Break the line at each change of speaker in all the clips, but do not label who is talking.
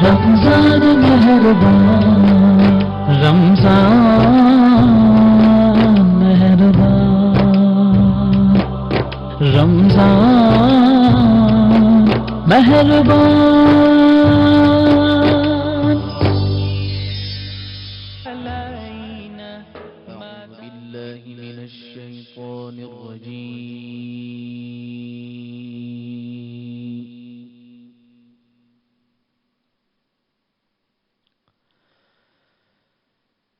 رمضان مہربان رمضان مہربان رمضان مہربان
أعوذ بالله من الشيطان الرجيم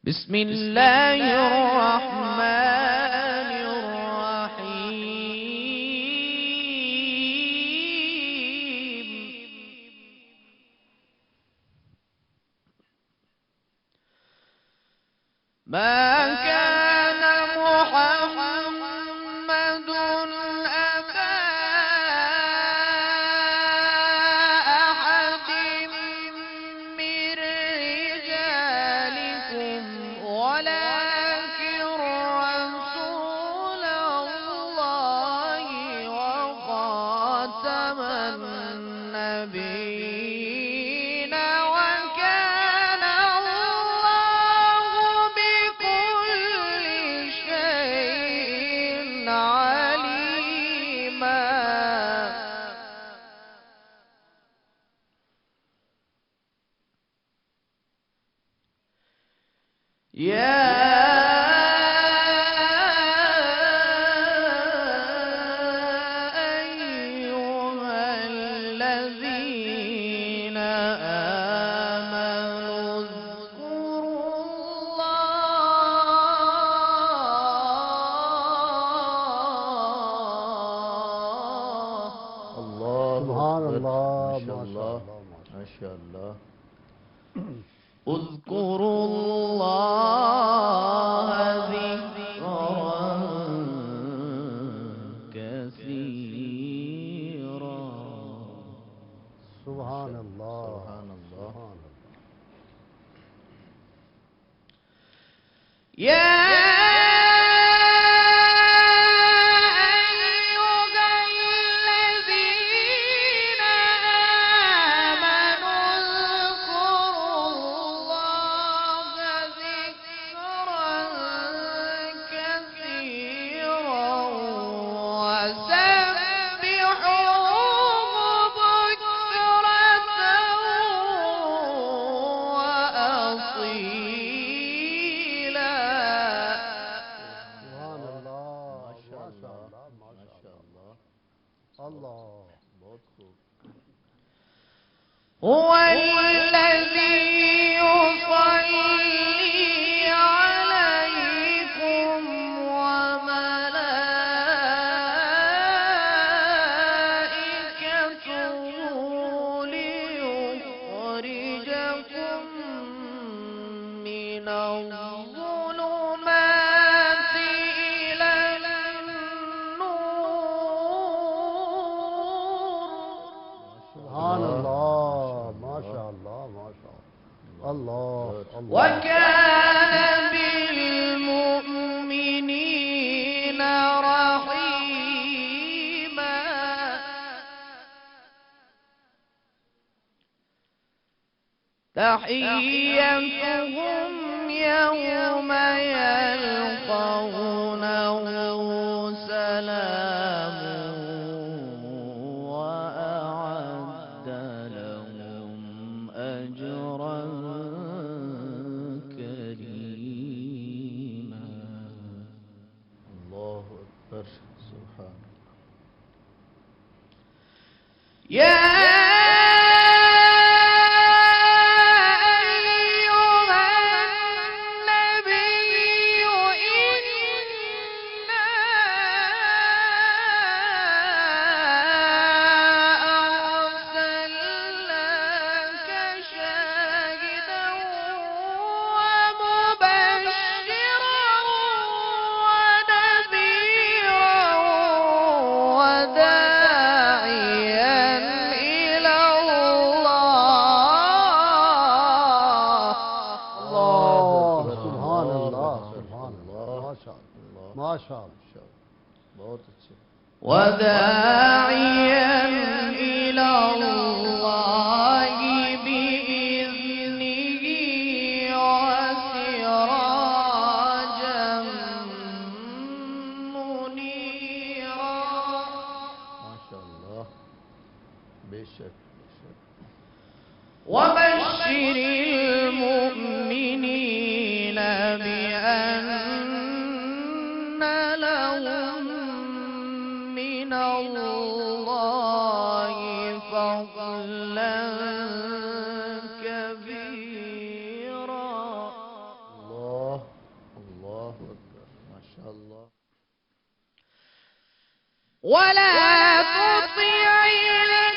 بسم الله الرحمن الرحيم ما كان محمد أبا أحد من رجالكم ولكن رسول الله وخاتم النبيين وكان الله بكل شيء عليما يا أيها الذين آمنوا اذكروا الله
سبحان الله
ما شاء الله ما شاء الله اذكروا الله ذكرا كثيرا
سبحان الله
سبحان الله
يا الله هو الذي يصلي عليكم وملائكته ليخرجكم من الظلمات إلى سبحان الله ما شاء الله ما شاء الله وكان بالمؤمنين رحيما تحيتهم يوم يلقونه سلام أجرا كريما الله أكبر سبحان الله يا ما شاء الله بہت اچھے وداعيا إلى الله
وبشر المؤمنين بأن لهم من الله فضلا كبيرا. الله الله أكبر ما شاء الله. ولا تطع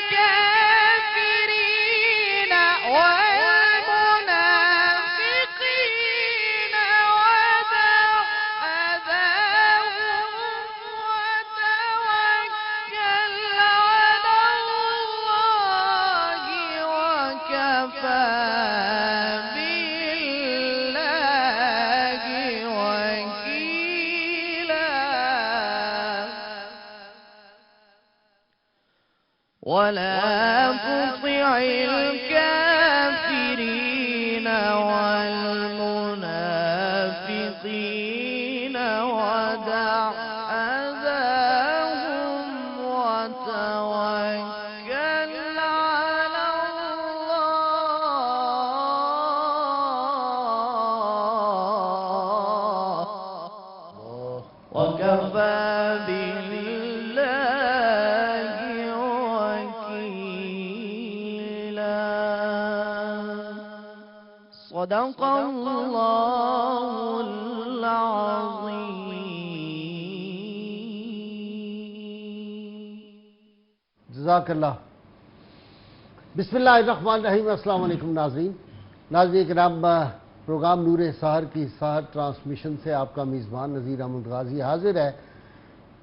الكافرين والمنافقين ودع أذاهم وتوكل على الله وكفى بالله وكيلا. ولا تطع الكافرين والمنافقين ودع أذاهم وتوكل على الله وكفى بالله وكيلا. صدق الله العظيم.
جزاک اللہ. بسم اللہ الرحمن الرحیم. السلام علیکم ناظرین. ناظرین کرام، پروگرام نور سحر کی سحر ٹرانسمیشن سے آپ کا میزبان نذیر احمد غازی حاضر ہے.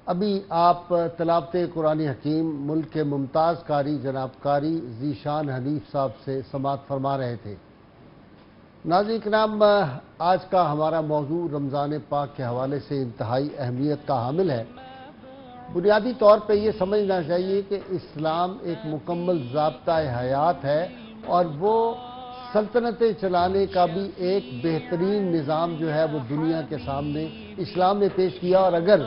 ابھی آپ تلاوت قرآن حکیم ملک کے ممتاز قاری جناب قاری ذیشان حنیف صاحب سے سماعت فرما رہے تھے. ناظرین کرام، آج کا ہمارا موضوع رمضان پاک کے حوالے سے انتہائی اہمیت کا حامل ہے. بنیادی طور پہ یہ سمجھنا چاہیے کہ اسلام ایک مکمل ضابطۂ حیات ہے اور وہ سلطنتیں چلانے کا بھی ایک بہترین نظام جو ہے وہ دنیا کے سامنے اسلام نے پیش کیا، اور اگر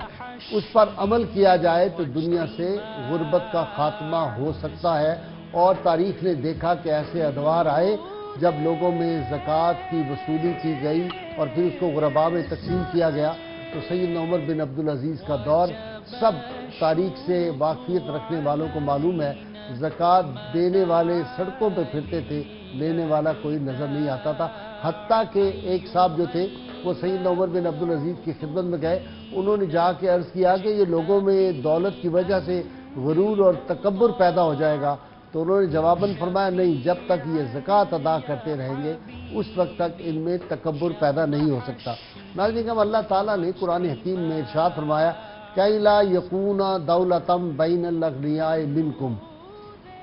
اس پر عمل کیا جائے تو دنیا سے غربت کا خاتمہ ہو سکتا ہے. اور تاریخ نے دیکھا کہ ایسے ادوار آئے جب لوگوں میں زکوٰۃ کی وصولی کی گئی اور پھر اس کو غرباء میں تقسیم کیا گیا. تو سیدنا عمر بن عبدالعزیز کا دور سب تاریخ سے واقفیت رکھنے والوں کو معلوم ہے. زکوٰۃ دینے والے سڑکوں پہ پھرتے تھے، لینے والا کوئی نظر نہیں آتا تھا. حتیٰ کہ ایک صاحب جو تھے وہ سیدنا عمر بن عبدالعزیز کی خدمت میں گئے. انہوں نے جا کے عرض کیا کہ یہ لوگوں میں دولت کی وجہ سے غرور اور تکبر پیدا ہو جائے گا. تو انہوں نے جواباً فرمایا نہیں، جب تک یہ زکوٰۃ ادا کرتے رہیں گے اس وقت تک ان میں تکبر پیدا نہیں ہو سکتا. ناظرین، اللہ تعالیٰ نے قرآن حکیم میں ارشاد فرمایا کہ لا یکون دولتم بین الاغنیاء منکم.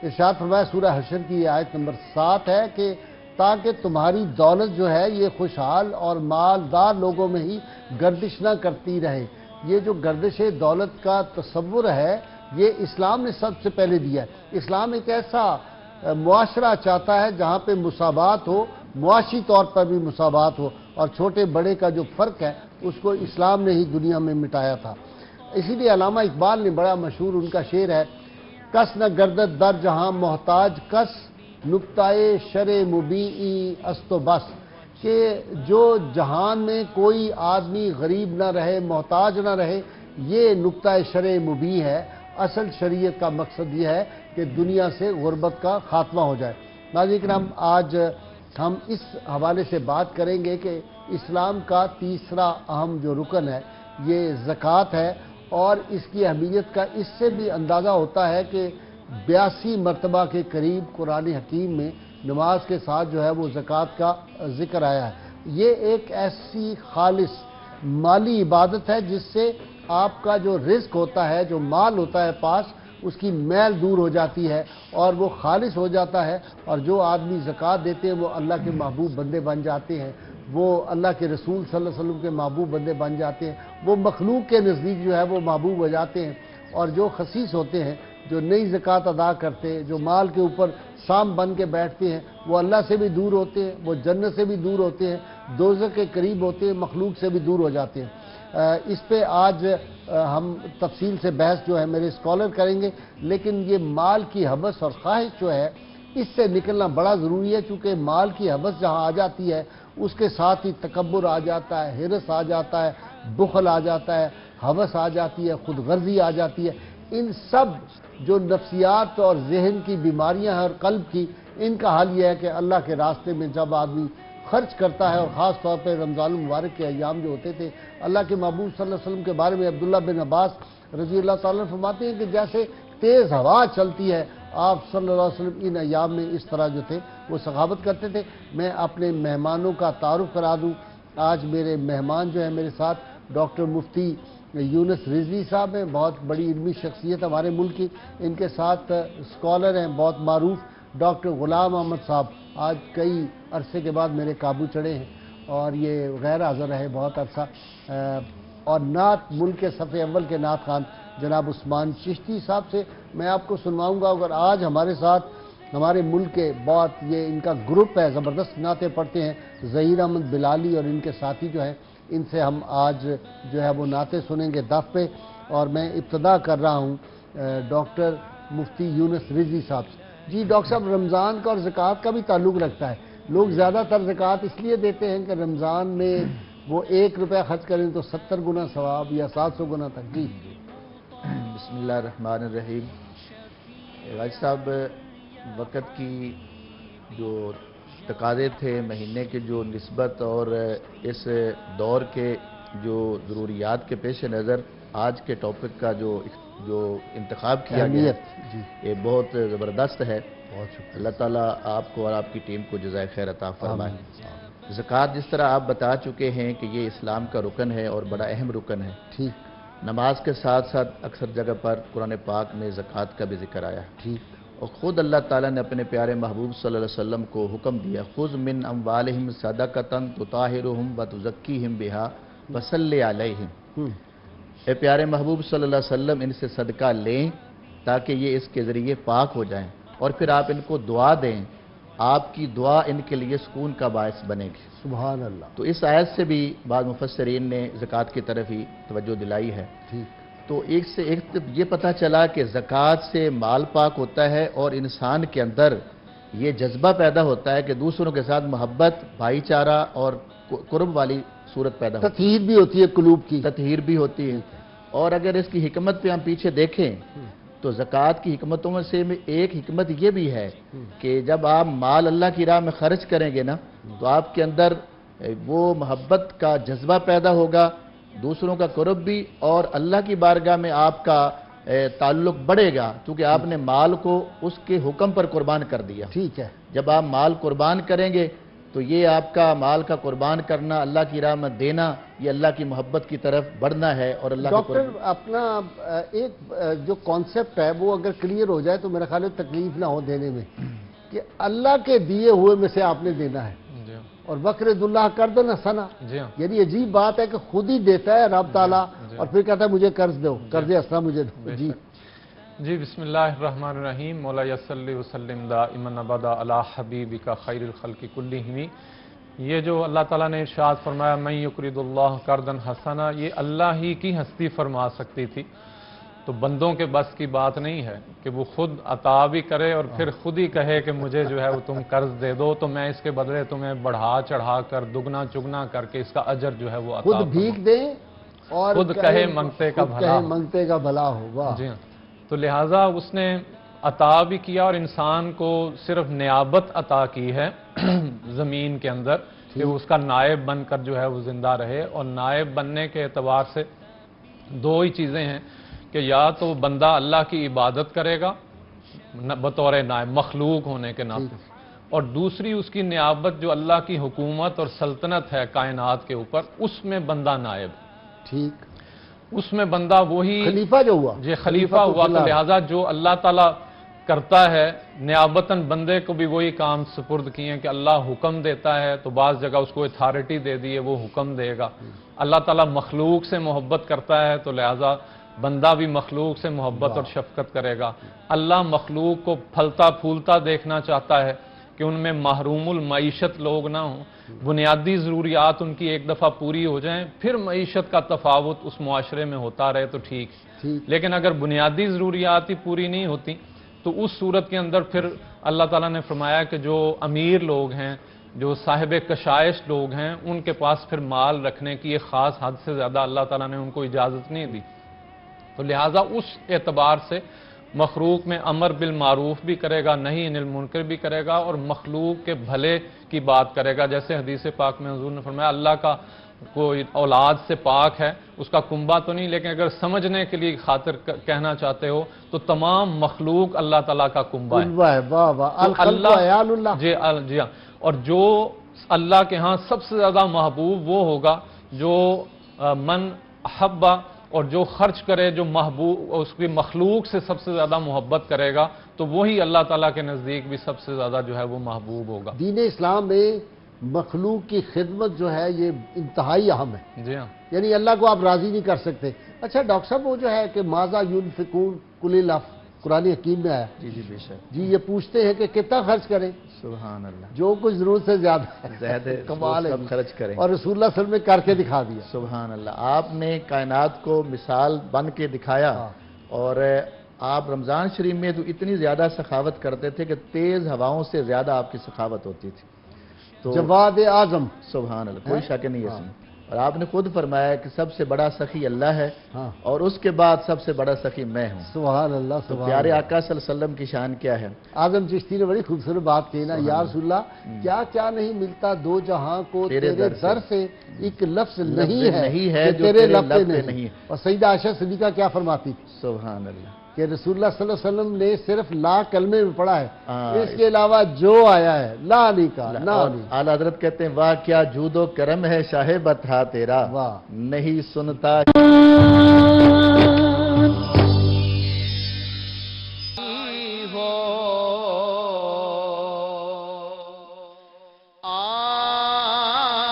ارشاد فرمایا سورہ حشر کی یہ آیت نمبر 7 ہے کہ تاکہ تمہاری دولت جو ہے یہ خوشحال اور مالدار لوگوں میں ہی گردش نہ کرتی رہے. یہ جو گردش دولت کا تصور ہے یہ اسلام نے سب سے پہلے دیا ہے. اسلام ایک ایسا معاشرہ چاہتا ہے جہاں پہ مساوات ہو، معاشی طور پر بھی مساوات ہو، اور چھوٹے بڑے کا جو فرق ہے اس کو اسلام نے ہی دنیا میں مٹایا تھا. اسی لیے علامہ اقبال نے بڑا مشہور ان کا شعر ہے، کس نہ گردد در جہاں محتاج کس، نکتۂ شر مبیعی است و بس. کہ جو جہان میں کوئی آدمی غریب نہ رہے، محتاج نہ رہے، یہ نکتۂ شر مبیع ہے. اصل شریعت کا مقصد یہ ہے کہ دنیا سے غربت کا خاتمہ ہو جائے. ناظرین کرام، آج ہم اس حوالے سے بات کریں گے کہ اسلام کا تیسرا اہم جو رکن ہے یہ زکوٰۃ ہے، اور اس کی اہمیت کا اس سے بھی اندازہ ہوتا ہے کہ 82 مرتبہ کے قریب قرآن حکیم میں نماز کے ساتھ جو ہے وہ زکوٰۃ کا ذکر آیا ہے. یہ ایک ایسی خالص مالی عبادت ہے جس سے آپ کا جو رزق ہوتا ہے، جو مال ہوتا ہے پاس، اس کی میل دور ہو جاتی ہے اور وہ خالص ہو جاتا ہے. اور جو آدمی زکوٰۃ دیتے ہیں وہ اللہ کے محبوب بندے بن جاتے ہیں، وہ اللہ کے رسول صلی اللہ علیہ وسلم کے محبوب بندے بن جاتے ہیں، وہ مخلوق کے نزدیک جو ہے وہ محبوب ہو جاتے ہیں. اور جو خسیس ہوتے ہیں، جو نئی زکوٰۃ ادا کرتے ہیں، جو مال کے اوپر سام بن کے بیٹھتے ہیں، وہ اللہ سے بھی دور ہوتے ہیں، وہ جنت سے بھی دور ہوتے ہیں، دوزخ کے قریب ہوتے ہیں، مخلوق سے بھی دور ہو جاتے ہیں. اس پہ آج ہم تفصیل سے بحث جو ہے میرے اسکالر کریں گے. لیکن یہ مال کی حوث اور خواہش جو ہے اس سے نکلنا بڑا ضروری ہے، چونکہ مال کی حوث جہاں آ جاتی ہے اس کے ساتھ ہی تکبر آ جاتا ہے، حرص آ جاتا ہے، بخل آ جاتا ہے، حوث آ جاتی ہے، خود غرضی آ جاتی ہے۔ ان سب جو نفسیات اور ذہن کی بیماریاں ہیں اور قلب کی، ان کا حل یہ ہے کہ اللہ کے راستے میں جب آدمی خرچ کرتا ہے، اور خاص طور پہ رمضان المبارک کے ایام جو ہوتے تھے، اللہ کے محبوب صلی اللہ علیہ وسلم کے بارے میں عبداللہ بن عباس رضی اللہ تعالیٰ عنہ فرماتے ہیں کہ جیسے تیز ہوا چلتی ہے، آپ صلی اللہ علیہ وسلم ان ایام میں اس طرح جو تھے وہ سخاوت کرتے تھے۔ میں اپنے مہمانوں کا تعارف کرا دوں۔ آج میرے مہمان جو ہیں میرے ساتھ ڈاکٹر مفتی یونس رضوی صاحب ہیں، بہت بڑی علمی شخصیت ہمارے ملک کی۔ ان کے ساتھ اسکالر ہیں بہت معروف ڈاکٹر غلام احمد صاحب، آج کئی عرصے کے بعد میرے قابو چڑھے ہیں اور یہ غیر حاضر رہے بہت عرصہ۔ اور نعت ملک کے صف اول کے نعت خان جناب عثمان چشتی صاحب سے میں آپ کو سنواؤں گا۔ اگر آج ہمارے ساتھ ہمارے ملک کے بہت یہ ان کا گروپ ہے، زبردست نعتیں پڑھتے ہیں، ظہیر احمد بلالی اور ان کے ساتھی جو ہیں، ان سے ہم آج جو ہے وہ نعتیں سنیں گے دف پہ۔ اور میں ابتدا کر رہا ہوں ڈاکٹر مفتی یونس رضوی صاحب سے۔ جی ڈاکٹر صاحب، رمضان کا اور زکوٰۃ کا بھی تعلق رکھتا ہے۔ لوگ زیادہ تر زکوٰۃ اس لیے دیتے ہیں کہ رمضان میں وہ 1 روپیہ خرچ کریں تو 70 گنا ثواب یا 700 گنا تک۔ جی
بسم اللہ الرحمن الرحیم۔ غاج صاحب، وقت کی جو تقاضے تھے، مہینے کے جو نسبت اور اس دور کے جو ضروریات کے پیش نظر آج کے ٹاپک کا جو انتخاب کیا گیا
اہمیت، جی
یہ بہت زبردست ہے۔
بہت شکریہ۔
اللہ تعالیٰ آپ کو اور آپ کی ٹیم کو جزائے خیر عطا فرمائے۔
آمین۔
زکوٰۃ جس طرح آپ بتا چکے ہیں کہ یہ اسلام کا رکن ہے اور بڑا اہم رکن ہے۔
ٹھیک
نماز کے ساتھ ساتھ اکثر جگہ پر قرآن پاک میں زکوٰۃ کا بھی ذکر آیا ہے،
ٹھیک
اور خود اللہ تعالیٰ نے اپنے پیارے محبوب صلی اللہ علیہ وسلم کو حکم دیا، خذ من اموالہم صدقۃ تطہرہم وتزکیہم بہا وصلی علیہم۔ اے پیارے محبوب صلی اللہ علیہ وسلم، ان سے صدقہ لیں تاکہ یہ اس کے ذریعے پاک ہو جائیں، اور پھر آپ ان کو دعا دیں، آپ کی دعا ان کے لیے سکون کا باعث بنے گی۔
سبحان اللہ۔
تو اس آیت سے بھی بعض مفسرین نے زکوٰۃ کی طرف ہی توجہ دلائی ہے۔
ٹھیک
تو ایک سے ایک یہ پتہ چلا کہ زکوٰۃ سے مال پاک ہوتا ہے اور انسان کے اندر یہ جذبہ پیدا ہوتا ہے کہ دوسروں کے ساتھ محبت، بھائی چارہ اور قرب والی صورت پیدا ہوتی
تطہیر بھی ہوتی ہے قلوب کی۔
ہے، تطہیر بھی ہوتی ہے۔ اور اگر اس کی حکمت پہ ہم پیچھے دیکھیں تو زکوٰۃ کی حکمتوں میں سے ایک حکمت یہ بھی ہے کہ جب آپ مال اللہ کی راہ میں خرچ کریں گے نا، تو آپ کے اندر وہ محبت کا جذبہ پیدا ہوگا، دوسروں کا قرب بھی، اور اللہ کی بارگاہ میں آپ کا تعلق بڑھے گا، کیونکہ آپ نے مال کو اس کے حکم پر قربان کر دیا۔
ٹھیک ہے۔
جب آپ مال قربان کریں گے تو یہ آپ کا مال کا قربان کرنا، اللہ کی راہ میں دینا، یہ اللہ کی محبت کی طرف بڑھنا ہے اور اللہ کے
ڈاکٹر اپنا ایک جو کانسیپٹ ہے وہ اگر کلیئر ہو جائے تو میرا خیال ہے تکلیف نہ ہو دینے میں، کہ اللہ کے دیے ہوئے میں سے آپ نے دینا ہے، اور وقرض اللہ قرضا حسنا، یعنی عجیب بات ہے کہ خود ہی دیتا ہے رب تعالیٰ اور پھر کہتا ہے مجھے قرض دو، قرض حسنا مجھے دو۔ جی
جی بسم اللہ الرحمن الرحیم۔ مولا صلی وسلم دائما ابدا علی حبیبک خیر الخلق کلہم۔ یہ جو اللہ تعالیٰ نے ارشاد فرمایا من یقرض اللہ قرضا حسنا، یہ اللہ ہی کی ہستی فرما سکتی تھی، تو بندوں کے بس کی بات نہیں ہے کہ وہ خود عطا بھی کرے اور پھر خود ہی کہے کہ مجھے جو ہے وہ تم قرض دے دو تو میں اس کے بدلے تمہیں بڑھا چڑھا کر دگنا چگنا کر کے اس کا اجر جو ہے وہ عطا
خود بھیک دیں اور
خود کہے منگتے کا
خود
بھلا
کہے
ہو۔
منگتے کا بھلا ہوگا۔
جی ہاں، تو لہٰذا اس نے عطا بھی کیا اور انسان کو صرف نیابت عطا کی ہے زمین کے اندر کہ وہ اس کا نائب بن کر جو ہے وہ زندہ رہے، اور نائب بننے کے اعتبار سے دو ہی چیزیں ہیں کہ یا تو بندہ اللہ کی عبادت کرے گا بطور نائب مخلوق ہونے کے ناطے، اور دوسری اس کی نیابت جو اللہ کی حکومت اور سلطنت ہے کائنات کے اوپر، اس میں بندہ نائب،
ٹھیک،
اس میں بندہ وہی
خلیفہ جو ہوا،
یہ خلیفہ ہوا۔ تو لہٰذا جو اللہ تعالیٰ کرتا ہے نیابتاً بندے کو بھی وہی کام سپرد کیے ہیں کہ اللہ حکم دیتا ہے تو بعض جگہ اس کو اتھارٹی دے دی ہے، وہ حکم دے گا۔ اللہ تعالیٰ مخلوق سے محبت کرتا ہے تو لہٰذا بندہ بھی مخلوق سے محبت اور شفقت کرے گا۔ اللہ مخلوق کو پھلتا پھولتا دیکھنا چاہتا ہے کہ ان میں محروم المعیشت لوگ نہ ہوں، بنیادی ضروریات ان کی ایک دفعہ پوری ہو جائیں، پھر معیشت کا تفاوت اس معاشرے میں ہوتا رہے تو ٹھیک، لیکن اگر بنیادی ضروریات ہی پوری نہیں ہوتی تو اس صورت کے اندر پھر اللہ تعالیٰ نے فرمایا کہ جو امیر لوگ ہیں، جو صاحب کشائش لوگ ہیں، ان کے پاس پھر مال رکھنے کی ایک خاص حد سے زیادہ اللہ تعالیٰ نے ان کو اجازت نہیں دی. تو لہٰذا اس اعتبار سے مخلوق میں امر بالمعروف بھی کرے گا، نہی عن المنکر بھی کرے گا، اور مخلوق کے بھلے کی بات کرے گا. جیسے حدیث پاک میں حضور نے فرمایا اللہ کا کوئی اولاد سے پاک ہے، اس کا کنبہ تو نہیں، لیکن اگر سمجھنے کے لیے خاطر کہنا چاہتے ہو تو تمام مخلوق اللہ تعالیٰ کا کنبہ ہے.
واہ واہ واہ،
تو
الخلق عیال اللہ.
جی ہاں. اور جو اللہ کے ہاں سب سے زیادہ محبوب وہ ہوگا جو من احبا، اور جو خرچ کرے، جو محبوب اس کی مخلوق سے سب سے زیادہ محبت کرے گا، تو وہی اللہ تعالیٰ کے نزدیک بھی سب سے زیادہ جو ہے وہ محبوب ہوگا.
دین اسلام میں مخلوق کی خدمت جو ہے یہ انتہائی اہم ہے.
جی ہاں.
یعنی اللہ کو آپ راضی نہیں کر سکتے. اچھا ڈاکٹر صاحب، وہ جو ہے کہ ماذا ينفقون قل اللہ قرآن حکیم میں آیا،
جی بے شک.
جی یہ پوچھتے ہیں کہ کتنا خرچ کریں.
سبحان اللہ.
جو کچھ ضرورت سے زیادہ
زیادہ
کمال ہے
سب خرچ کریں.
اور رسول اللہ صلی اللہ علیہ وسلم نے کر کے دکھا دیا.
سبحان اللہ. آپ نے کائنات کو مثال بن کے دکھایا. اور آپ رمضان شریف میں تو اتنی زیادہ سخاوت کرتے تھے کہ تیز ہواؤں سے زیادہ آپ کی سخاوت ہوتی تھی. تو
جواد اعظم.
سبحان اللہ، کوئی شک نہیں ہے اس میں. اور آپ نے خود فرمایا کہ سب سے بڑا سخی اللہ ہے،
ہاں
اور اس کے بعد سب سے بڑا سخی میں ہوں.
سبحان اللہ.
تو
سبحان
پیارے
اللہ.
آقا صلی اللہ علیہ وسلم کی شان کیا ہے.
اعظم چشتی نے بڑی خوبصورت بات کہی نا، یا رسول اللہ کیا کیا نہیں ملتا دو جہاں کو
تیرے
تیرے
در
در سے ایک لفظ نہیں ہے
جو
کہ تیرے لب پہ نہیں
نہیں
ہے.
ہے.
اور سیدہ عائشہ صدیقہ کیا فرماتی تھی
سبحان اللہ.
کہ رسول اللہ صلی اللہ علیہ وسلم نے صرف لا کلمے میں پڑھا ہے،
ہاں،
اس کے علاوہ جو آیا ہے لا نہیں کہا، نا
اور
نہیں.
اعلیٰ حضرت کہتے ہیں واہ کیا جود و کرم ہے شاہ بطحا تیرا،
واہ.
نہیں سنتا
ہو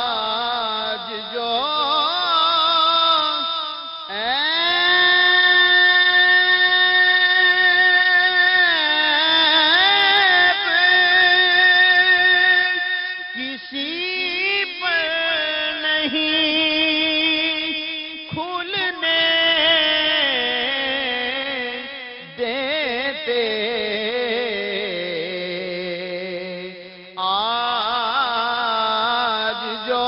آج جو کسی پر نہیں کھلنے دیتے، آج جو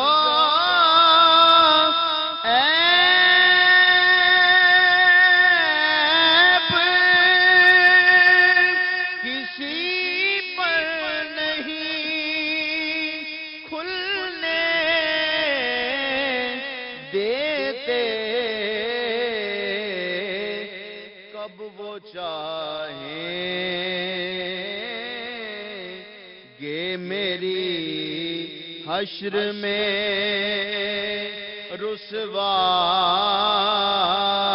عیب کسی پر نہیں کھلنے دیتے، کب وہ چاہیں گے میری حشر میں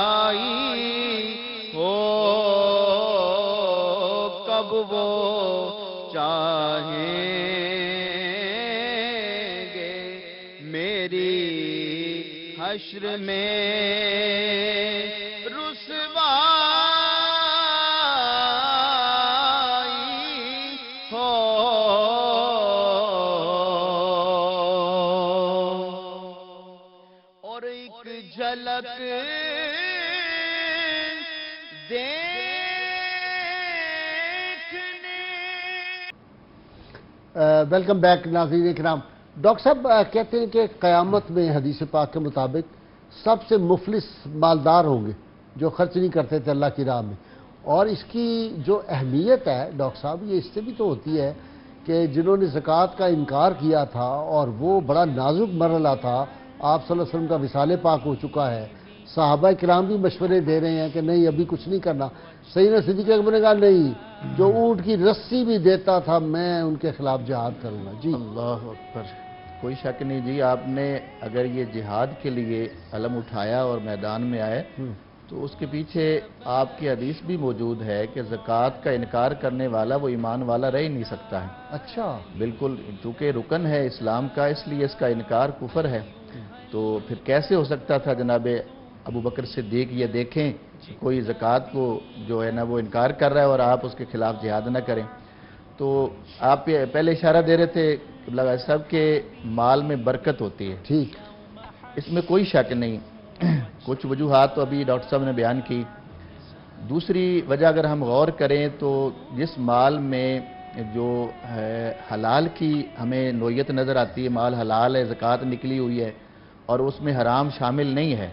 رسوائی ہو، کب وہ چاہیں گے میری حشر میں رسوائی ہو. اور ایک جھلک دیکھنے.
ویلکم بیک ناظرین کرام. ڈاکٹر صاحب کہتے ہیں کہ قیامت میں حدیث پاک کے مطابق سب سے مفلس مالدار ہوں گے جو خرچ نہیں کرتے تھے اللہ کی راہ میں. اور اس کی جو اہمیت ہے ڈاکٹر صاحب یہ اس سے بھی تو ہوتی ہے کہ جنہوں نے زکوٰۃ کا انکار کیا تھا اور وہ بڑا نازک مرحلہ تھا، آپ صلی اللہ علیہ وسلم کا وصال پاک ہو چکا ہے، صحابہ کرام بھی مشورے دے رہے ہیں کہ نہیں ابھی کچھ نہیں کرنا. سیدنا صدیق اکبر نے کہا نہیں، جو اونٹ کی رسی بھی دیتا تھا میں ان کے خلاف جہاد کروں گا. جی
اللہ اکبر. کوئی شک نہیں جی. آپ نے اگر یہ جہاد کے لیے علم اٹھایا اور میدان میں آئے تو اس کے پیچھے آپ کی حدیث بھی موجود ہے کہ زکوٰۃ کا انکار کرنے والا وہ ایمان والا رہ ہی نہیں سکتا ہے.
اچھا.
بالکل، چونکہ رکن ہے اسلام کا، اس لیے اس کا انکار کفر ہے. تو پھر کیسے ہو سکتا تھا جناب ابو بکر صدیق یہ دیکھیں کہ کوئی زکوٰۃ کو جو ہے نا وہ انکار کر رہا ہے اور آپ اس کے خلاف جہاد نہ کریں. تو آپ پہلے اشارہ دے رہے تھے قبلہ صاحب کے مال میں برکت ہوتی ہے.
ٹھیک.
اس میں کوئی شک نہیں. کچھ وجوہات تو ابھی ڈاکٹر صاحب نے بیان کی. دوسری وجہ اگر ہم غور کریں تو جس مال میں جو ہے حلال کی ہمیں نوعیت نظر آتی ہے، مال حلال ہے، زکوٰۃ نکلی ہوئی ہے اور اس میں حرام شامل نہیں ہے،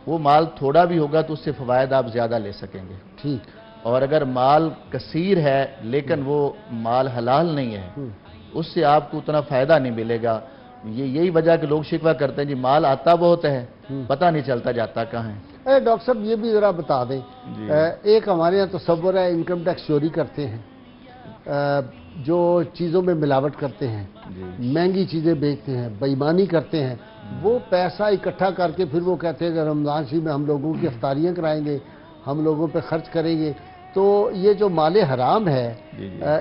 وہ مال تھوڑا بھی ہوگا تو اس سے فوائد آپ زیادہ لے سکیں گے.
ٹھیک.
اور اگر مال کثیر ہے لیکن وہ مال حلال نہیں ہے، اس سے آپ کو اتنا فائدہ نہیں ملے گا. یہی وجہ کہ لوگ شکوہ کرتے ہیں جی مال آتا بہت ہے، پتہ نہیں چلتا جاتا کہاں ہے.
ڈاکٹر صاحب یہ بھی ذرا بتا دیں،
جی.
ایک ہمارے یہاں تصور ہے انکم ٹیکس چوری کرتے ہیں، جو چیزوں میں ملاوٹ کرتے ہیں، مہنگی چیزیں بیچتے ہیں، بے ایمانی کرتے ہیں، وہ پیسہ اکٹھا کر کے پھر وہ کہتے ہیں کہ رمضان شریف میں ہم لوگوں کی افطاریاں کرائیں گے، ہم لوگوں پہ خرچ کریں گے. تو یہ جو مال حرام ہے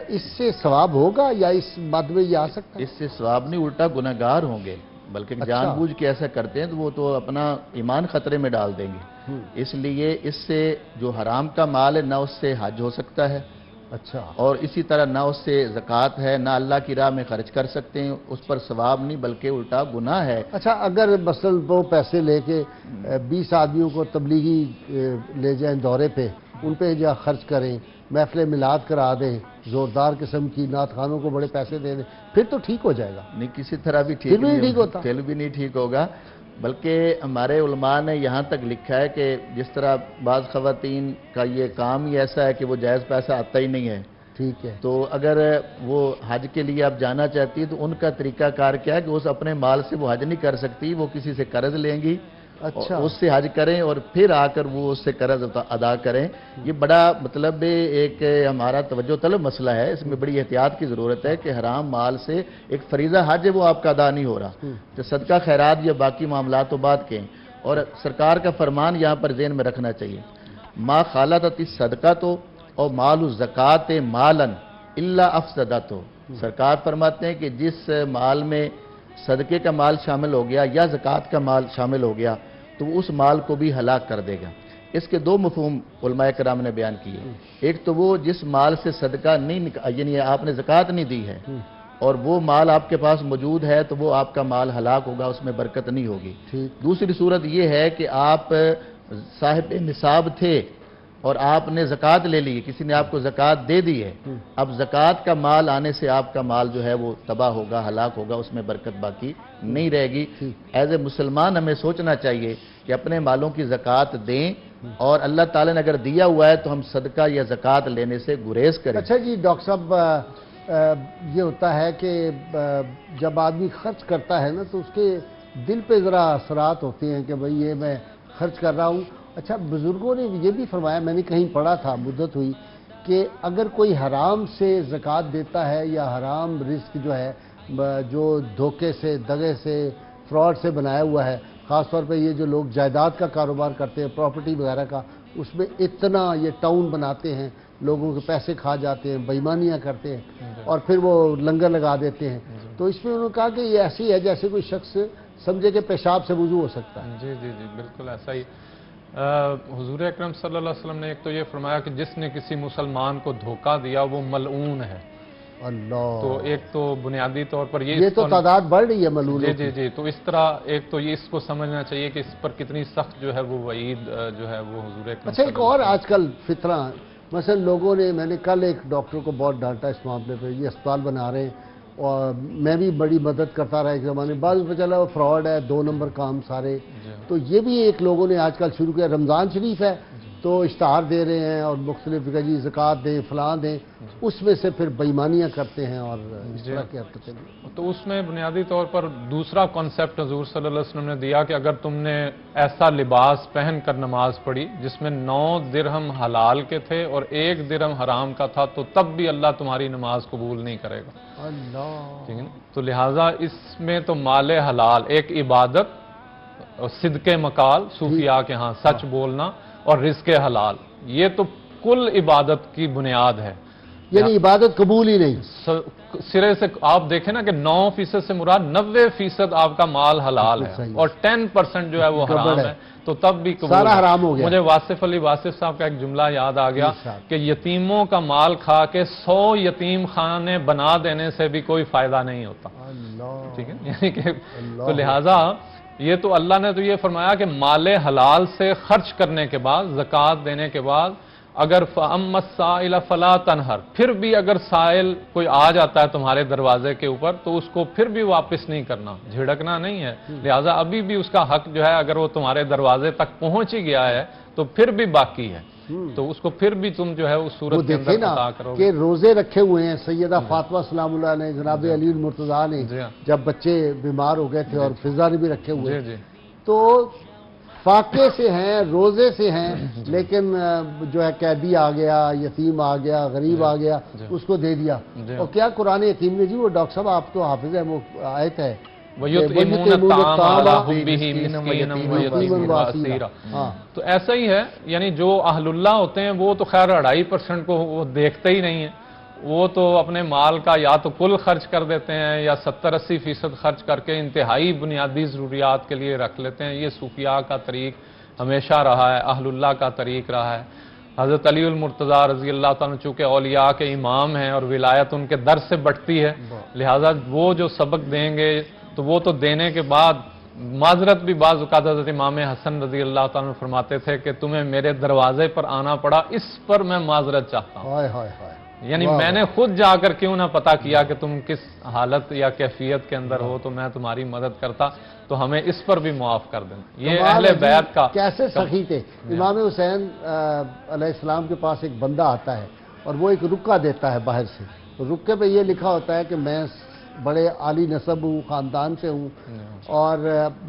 اس سے ثواب ہوگا یا اس بات میں یہ آ سکتا ہے؟
اس سے ثواب نہیں، الٹا گناہگار ہوں گے، بلکہ جان بوجھ کے ایسا کرتے ہیں تو وہ تو اپنا ایمان خطرے میں ڈال دیں گے. اس لیے اس سے جو حرام کا مال ہے نہ اس سے حج ہو سکتا ہے،
اچھا،
اور اسی طرح نہ اس سے زکوٰۃ ہے، نہ اللہ کی راہ میں خرچ کر سکتے ہیں، اس پر ثواب نہیں بلکہ الٹا گناہ ہے.
اچھا اگر مثلا وہ پیسے لے کے 20 آدمیوں کو تبلیغی لے جائیں دورے پہ، ان پہ جا خرچ کریں، محفل میلاد کرا دیں، زوردار قسم کی نعت خوانوں کو بڑے پیسے دے دیں، پھر تو ٹھیک ہو جائے گا؟
نہیں، کسی طرح بھی
پھر بھی نہیں ٹھیک ہوتا؟
پھر بھی نہیں ٹھیک ہوگا. بلکہ ہمارے علماء نے یہاں تک لکھا ہے کہ جس طرح بعض خواتین کا یہ کام ہی ایسا ہے کہ وہ جائز پیسہ آتا ہی نہیں ہے،
ٹھیک ہے،
تو اگر وہ حج کے لیے آپ جانا چاہتی ہیں تو ان کا طریقہ کار کیا ہے کہ اس اپنے مال سے وہ حج نہیں کر سکتی، وہ کسی سے قرض لیں گی،
اچھا،
اس سے حج کریں اور پھر آ کر وہ اس سے قرض ادا کریں. یہ بڑا مطلب ایک ہمارا توجہ طلب مسئلہ ہے، اس میں بڑی احتیاط کی ضرورت ہے کہ حرام مال سے ایک فریضہ حج ہے وہ آپ کا ادا نہیں ہو رہا، تو صدقہ خیرات یا باقی معاملات تو بات کے. اور سرکار کا فرمان یہاں پر ذہن میں رکھنا چاہیے، ما خالطت الصدقہ تو اور مال الزکات مالن الا افسدتہ. سرکار فرماتے ہیں کہ جس مال میں صدقے کا مال شامل ہو گیا یا زکوٰۃ کا مال شامل ہو گیا تو اس مال کو بھی ہلاک کر دے گا. اس کے دو مفہوم علماء کرام نے بیان کیے. ایک تو وہ جس مال سے صدقہ نہیں یعنی آپ نے زکوٰۃ نہیں دی ہے اور وہ مال آپ کے پاس موجود ہے تو وہ آپ کا مال ہلاک ہوگا، اس میں برکت نہیں ہوگی. دوسری صورت یہ ہے کہ آپ صاحب نصاب تھے اور آپ نے زکوٰۃ لے لی، کسی نے آپ کو زکوٰۃ دے دی ہے، اب زکوٰۃ کا مال آنے سے آپ کا مال جو ہے وہ تباہ ہوگا، ہلاک ہوگا، اس میں برکت باقی نہیں رہے گی. ایز اے مسلمان ہمیں سوچنا چاہیے کہ اپنے مالوں کی زکوٰۃ دیں، اور اللہ تعالیٰ نے اگر دیا ہوا ہے تو ہم صدقہ یا زکوٰۃ لینے سے گریز کریں.
اچھا جی ڈاکٹر صاحب، یہ ہوتا ہے کہ جب آدمی خرچ کرتا ہے نا تو اس کے دل پہ ذرا اثرات ہوتے ہیں کہ بھئی یہ میں خرچ کر رہا ہوں. اچھا بزرگوں نے یہ بھی فرمایا، میں نے کہیں پڑھا تھا، مدت ہوئی، کہ اگر کوئی حرام سے زکوٰۃ دیتا ہے یا حرام رزق جو ہے جو دھوکے سے، دغے سے، فراڈ سے بنایا ہوا ہے، خاص طور پہ یہ جو لوگ جائیداد کا کاروبار کرتے ہیں، پراپرٹی وغیرہ کا، اس میں اتنا یہ ٹاؤن بناتے ہیں، لوگوں کے پیسے کھا جاتے ہیں، بے ایمانیاں کرتے ہیں اور پھر وہ لنگر لگا دیتے ہیں. تو اس میں انہوں نے کہا کہ یہ ایسی ہے جیسے کوئی شخص سمجھے کہ پیشاب سے وضو ہو سکتا ہے.
جی جی جی بالکل ایسا ہی. حضور اکرم صلی اللہ علیہ وسلم نے ایک تو یہ فرمایا کہ جس نے کسی مسلمان کو دھوکہ دیا وہ ملعون ہے.
اللہ،
تو ایک تو بنیادی طور پر
یہ تو تعداد بڑھ رہی ہے ملعونوں
جی جی جی. تو اس طرح ایک تو یہ اس کو سمجھنا چاہیے کہ اس پر کتنی سخت جو ہے وہ وعید جو ہے وہ حضور اکرم.
اچھا ایک اور آج کل فطرہ، مثلا لوگوں نے، میں نے کل ایک ڈاکٹر کو بہت ڈانٹا اس معاملے پہ، یہ اسپتال بنا رہے ہیں اور میں بھی بڑی مدد کرتا رہا ایک زمانے، بعد میں چلا وہ فراڈ ہے، 2 نمبر کام سارے. تو یہ بھی ایک لوگوں نے آج کل شروع کیا. رمضان شریف ہے تو اشتہار دے رہے ہیں اور مختلف جی زکوٰۃ دیں، فلاں دیں، اس میں سے پھر بے ایمانیاں کرتے ہیں اور اس طرح کی حرکتیں.
تو اس میں بنیادی طور پر دوسرا کانسیپٹ حضور صلی اللہ علیہ وسلم نے دیا کہ اگر تم نے ایسا لباس پہن کر نماز پڑھی جس میں 9 درہم حلال کے تھے اور 1 درہم حرام کا تھا تو تب بھی اللہ تمہاری نماز قبول نہیں کرے گا.
اللہ،
ٹھیک ہے نا. تو لہٰذا اس میں تو مال حلال ایک عبادت اور صدق مقال صوفیاء کے ہاں سچ بولنا اور رزق حلال، یہ تو کل عبادت کی بنیاد ہے.
یعنی عبادت قبول ہی نہیں.
سرے سے آپ دیکھیں نا کہ 9% سے مراد 90% آپ کا مال حلال ہے اور 10% جو ہے وہ حرام ہے، تو تب بھی قبول
سارا حرام ہو گیا.
مجھے واصف علی واصف صاحب کا ایک جملہ یاد آ گیا کہ یتیموں کا مال کھا کے 100 یتیم خانے بنا دینے سے بھی کوئی فائدہ نہیں ہوتا. ٹھیک ہے، یعنی کہ تو لہٰذا یہ تو اللہ نے تو یہ فرمایا کہ مال حلال سے خرچ کرنے کے بعد، زکوٰۃ دینے کے بعد اگر فَأَمَّا السَّائِلَ فَلَا تَنْهَرْ، پھر بھی اگر سائل کوئی آ جاتا ہے تمہارے دروازے کے اوپر تو اس کو پھر بھی واپس نہیں کرنا، جھڑکنا نہیں ہے. لہٰذا ابھی بھی اس کا حق جو ہے اگر وہ تمہارے دروازے تک پہنچ ہی گیا ہے تو پھر بھی باقی ہے، تو اس کو پھر بھی تم جو ہے اس
وہ
صورت کے
دیکھیں
اندر
نا
عطا کرو
کہ
گے.
روزے رکھے ہوئے ہیں سیدہ فاطمہ سلام اللہ نے، جناب علی المرتضیٰ نے،
جی ہاں.
جب بچے بیمار ہو گئے تھے اور فضا نے بھی رکھے ہوئے
جی جی
تو فاقے سے ہیں، روزے سے ہیں، لیکن جو ہے قیدی آ گیا، یتیم آ گیا، غریب آ گیا، اس کو دے دیا.
جی.
اور کیا قرآن حکیم نے جی، وہ ڈاکٹر صاحب آپ تو حافظ ہیں، وہ آیت ہے
وَيُطْعِمُونَ الطَّعَامَ عَلَىٰ حُبِّهِ مِسْكِينًا وَيَتِيمًا وَأَسِيرًا.
ہاں
تو ایسا ہی ہے، یعنی جو اہل اللہ ہوتے ہیں وہ تو خیر 2.5% کو وہ دیکھتے ہی نہیں ہیں، وہ تو اپنے مال کا یا تو کل خرچ کر دیتے ہیں یا 70-80% خرچ کر کے انتہائی بنیادی ضروریات کے لیے رکھ لیتے ہیں. یہ صوفیاء کا طریق ہمیشہ رہا ہے، اہل اللہ کا طریق رہا ہے. حضرت علی المرتضیٰ رضی اللہ تعالیٰ چونکہ اولیاء کے امام ہیں اور ولایت ان کے در سے بڑھتی ہے، لہٰذا وہ جو سبق دیں گے تو وہ تو دینے کے بعد معذرت بھی بعض اوقات حضرت امام حسن رضی اللہ تعالیٰ عنہ فرماتے تھے کہ تمہیں میرے دروازے پر آنا پڑا، اس پر میں معذرت چاہتا ہوں.
ہائے ہائے ہائے.
یعنی میں نے خود جا کر کیوں نہ پتا کیا کہ تم کس حالت یا کیفیت کے اندر ہو تو میں تمہاری مدد کرتا، تو ہمیں اس پر بھی معاف کر دینا. یہ
کمال
اہل
ہے جی،
بیت کا
کیسے سخی تھے. امام حسین علیہ السلام کے پاس ایک بندہ آتا ہے اور وہ ایک رکہ دیتا ہے باہر سے. رکے پہ یہ لکھا ہوتا ہے کہ میں بڑے عالی نسب ہوں، خاندان سے ہوں اور